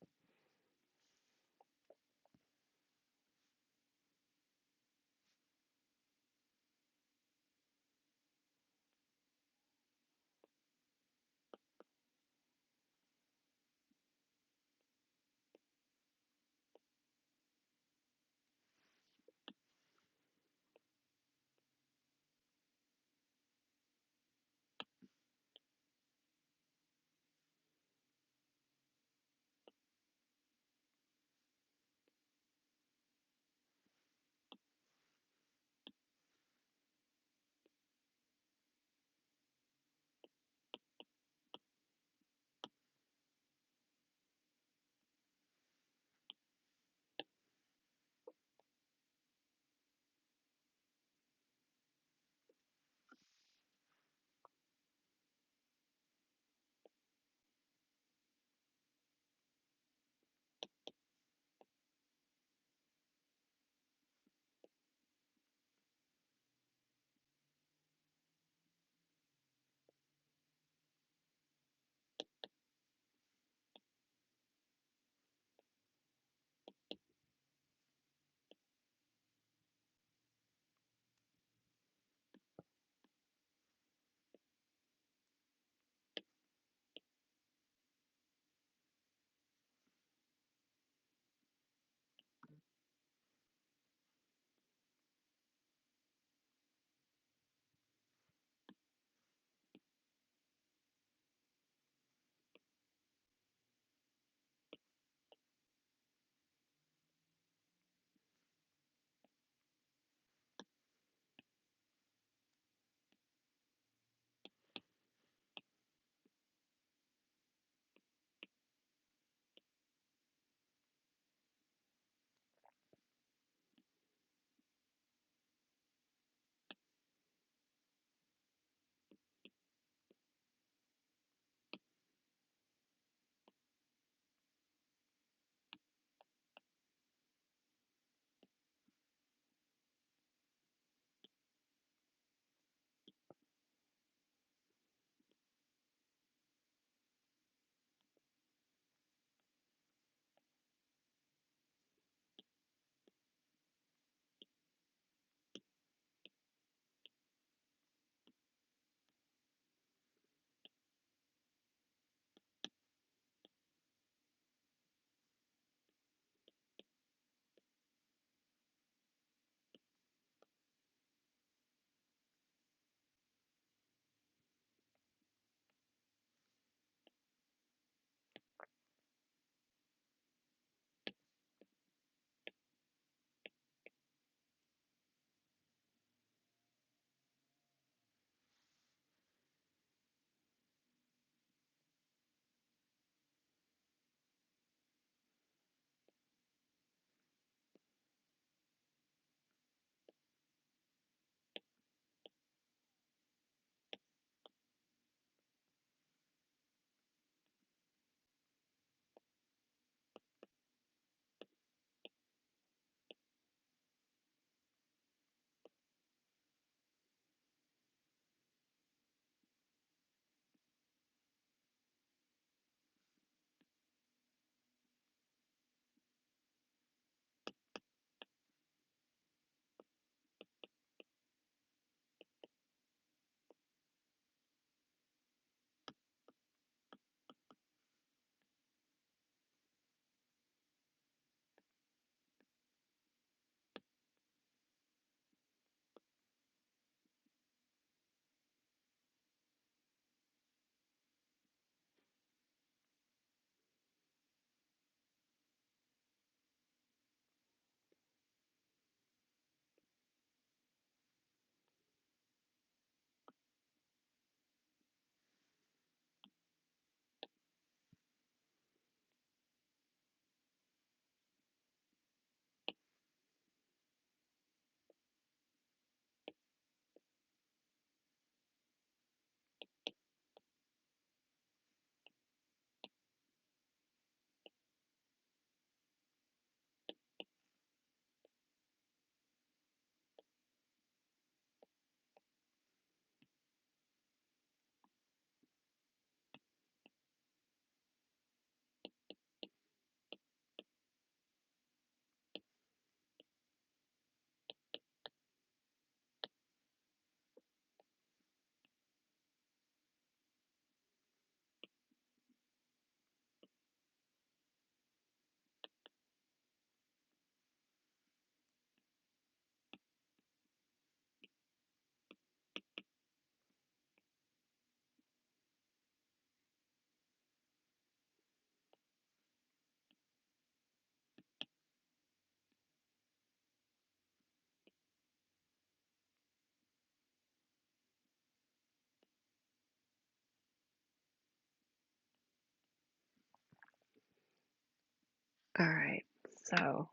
So,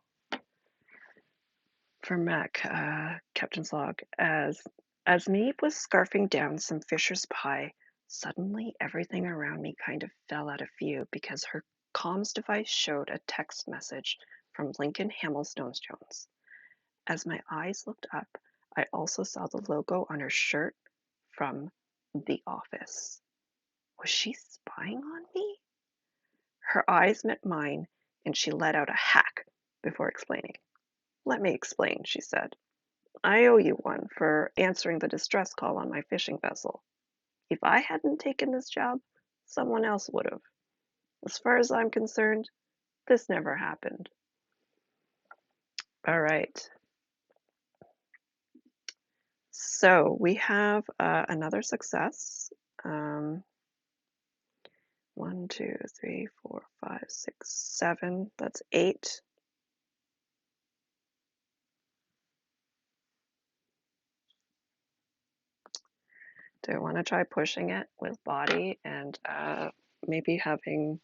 for Mack, Captain's log, as Maeve was scarfing down some Fisher's pie, suddenly everything around me kind of fell out of view because her comms device showed a text message from Lincoln Hamilstones Jones. As my eyes looked up, I also saw the logo on her shirt from The Office. Was she spying on me? Her eyes met mine, and she let out a hack before explaining. "Let me explain," she said. "I owe you one for answering the distress call on my fishing vessel. If I hadn't taken this job, someone else would have. As far as I'm concerned, this never happened." All right. So we have another success. Um, 1, 2, 3, 4, 5, 6, 7. That's 8. Do I want to try pushing it with body and maybe having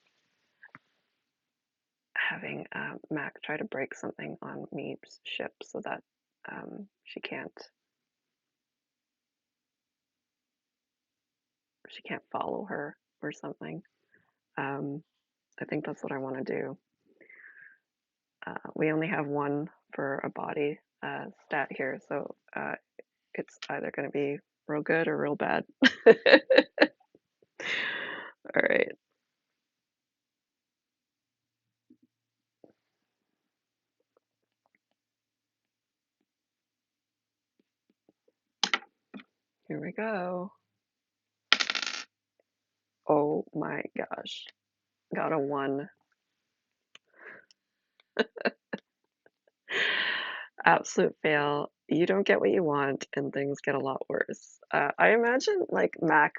Mac try to break something on Meeb's ship so that she can't follow her or something. I think that's what I want to do. We only have one for a body stat here, so it's either going to be real good or real bad. All right. Here we go. Oh my gosh. Got a 1. Absolute fail. You don't get what you want, and things get a lot worse. I imagine like Mac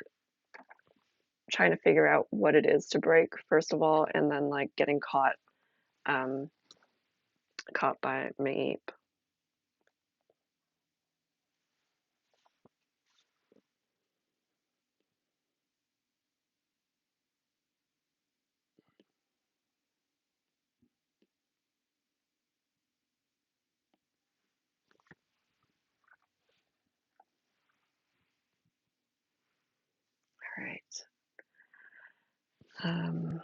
trying to figure out what it is to break, first of all, and then like getting um, caught by Mape. All right. Um,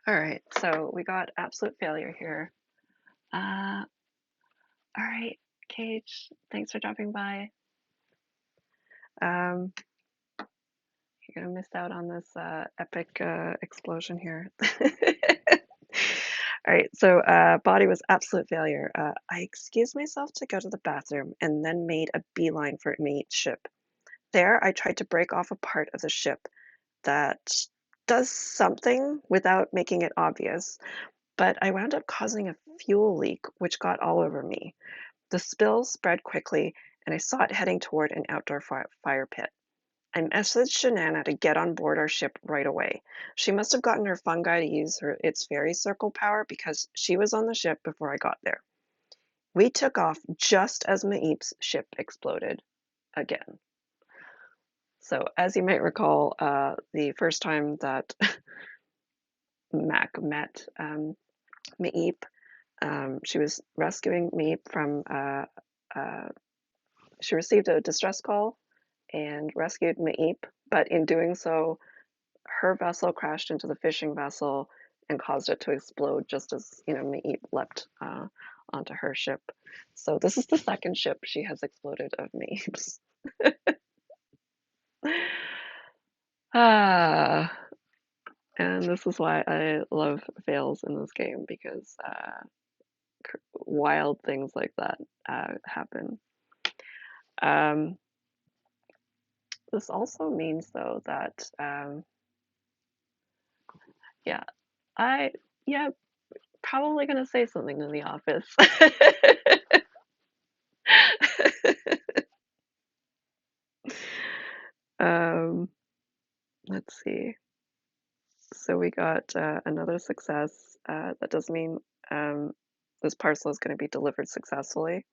All right, so we got absolute failure here. All right, Cage, thanks for dropping by. Um, you're gonna miss out on this epic explosion here. All right, so body was absolute failure. I excused myself to go to the bathroom and then made a beeline for mate's ship. There, I tried to break off a part of the ship that does something without making it obvious, but I wound up causing a fuel leak, which got all over me. The spill spread quickly, and I saw it heading toward an outdoor fire pit. I messaged Shanana to get on board our ship right away. She must have gotten her fungi to use its fairy circle power because she was on the ship before I got there. We took off just as Maip's ship exploded again. So, as you might recall, the first time that Mack met Maip, she was rescuing Maip from, she received a distress call and rescued Maip, but in doing so, her vessel crashed into the fishing vessel and caused it to explode just as, Maip leapt onto her ship. So this is the second ship she has exploded of Maip's. Ah, and this is why I love fails in this game because wild things like that happen. Um, this also means though that yeah, I yeah probably gonna say something in the office. um, let's see. So we got another success. That does mean um, this parcel is going to be delivered successfully.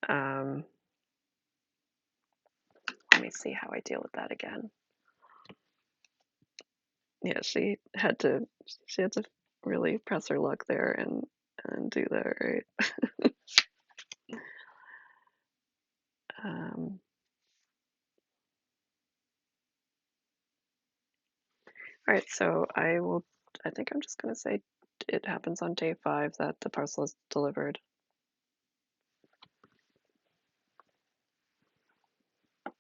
Um, let me see how I deal with that again. Yeah, she had to really press her luck there and do that, right? Um, all right, so I think I'm just going to say it happens on day 5 that the parcel is delivered. I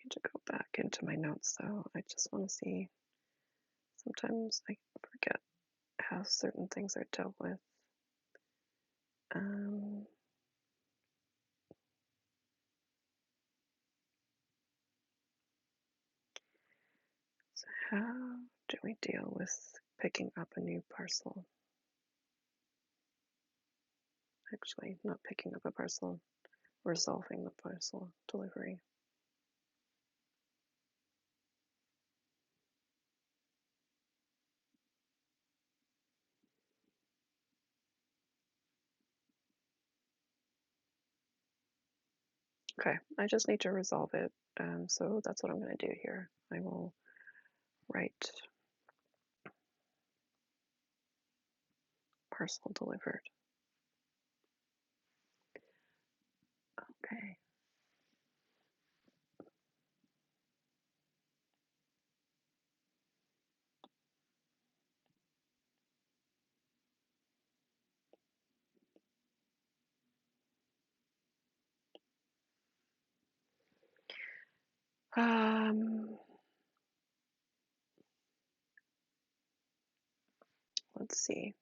need to go back into my notes though. I just want to see. Sometimes I forget how certain things are dealt with. Um, so how do we deal with picking up a new parcel? Actually, not picking up a parcel, resolving the parcel delivery. Okay, I just need to resolve it. So that's what I'm going to do here. I will write parcel delivered. Okay. Let's see.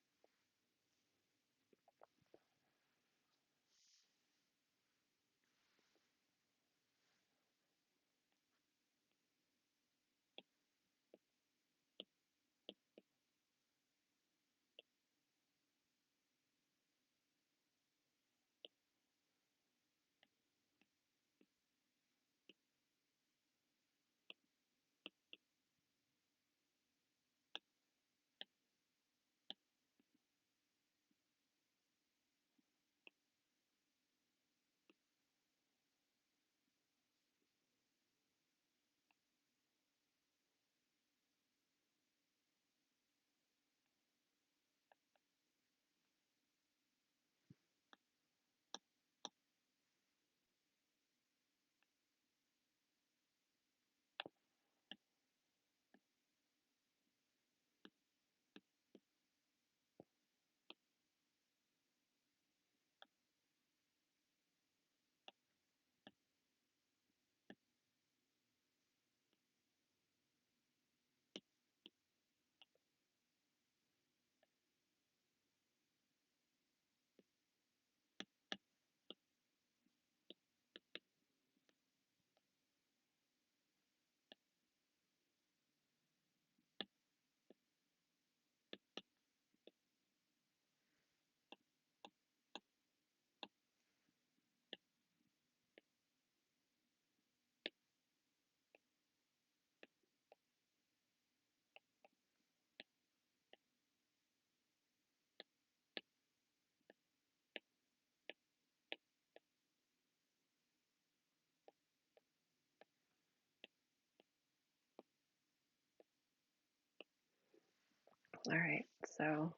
All right, so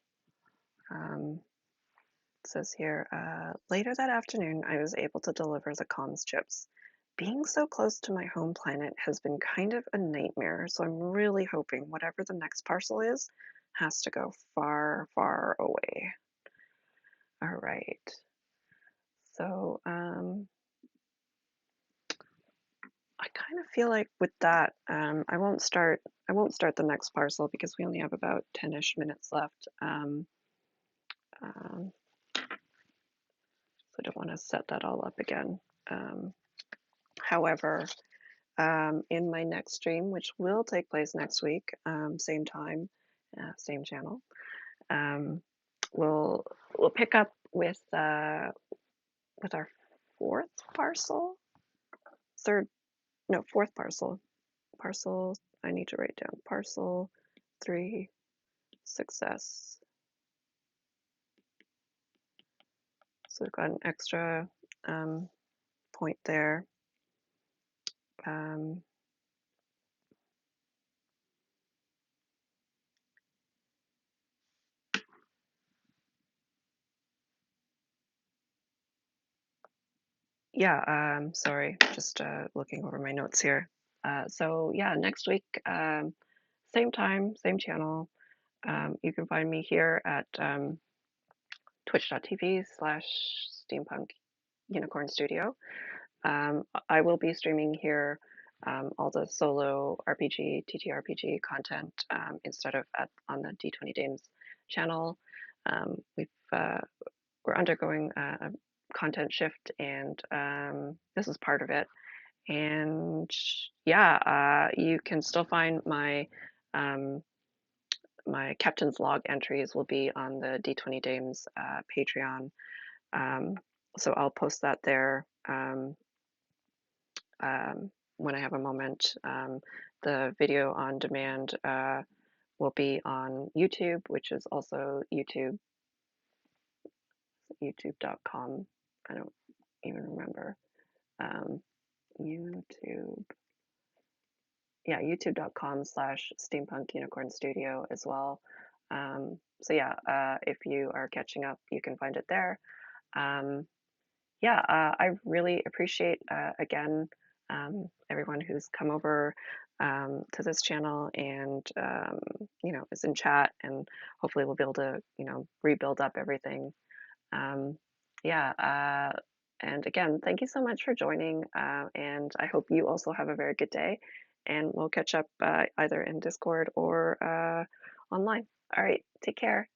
um, it says here, later that afternoon, I was able to deliver the comms chips. Being so close to my home planet has been kind of a nightmare, so I'm really hoping whatever the next parcel is has to go far, far away. All right. So, I kind of feel like with that, I won't start the next parcel because we only have about 10-ish minutes left. Um, so I don't want to set that all up again. Um, However, in my next stream, which will take place next week, same time, same channel, um, we'll we'll pick up with our fourth parcel, third, no, fourth parcel. Parcel, I need to write down parcel 3 success. So we've got an extra point there. Um, yeah, sorry, just looking over my notes here. So yeah, next week, same time, same channel. You can find me here at twitch.tv/steampunk unicorn studio. I will be streaming here all the solo RPG, TTRPG content instead of on the D20 Dames channel. We're undergoing a content shift, and this is part of it. And yeah, you can still find um, my captain's log entries will be on the D20 Dames Patreon. Um, so I'll post that there when I have a moment. The video on demand will be on YouTube, which is also youtube.com. I don't even remember. Um, YouTube, yeah, youtube.com/steampunk unicorn studio as well. So yeah, if you are catching up, you can find it there. Um, yeah, I really appreciate again everyone who's come over to this channel and is in chat, and hopefully we'll be able to rebuild up everything. Um, yeah, and again, thank you so much for joining, and I hope you also have a very good day. And we'll catch up either in Discord or online. All right, take care.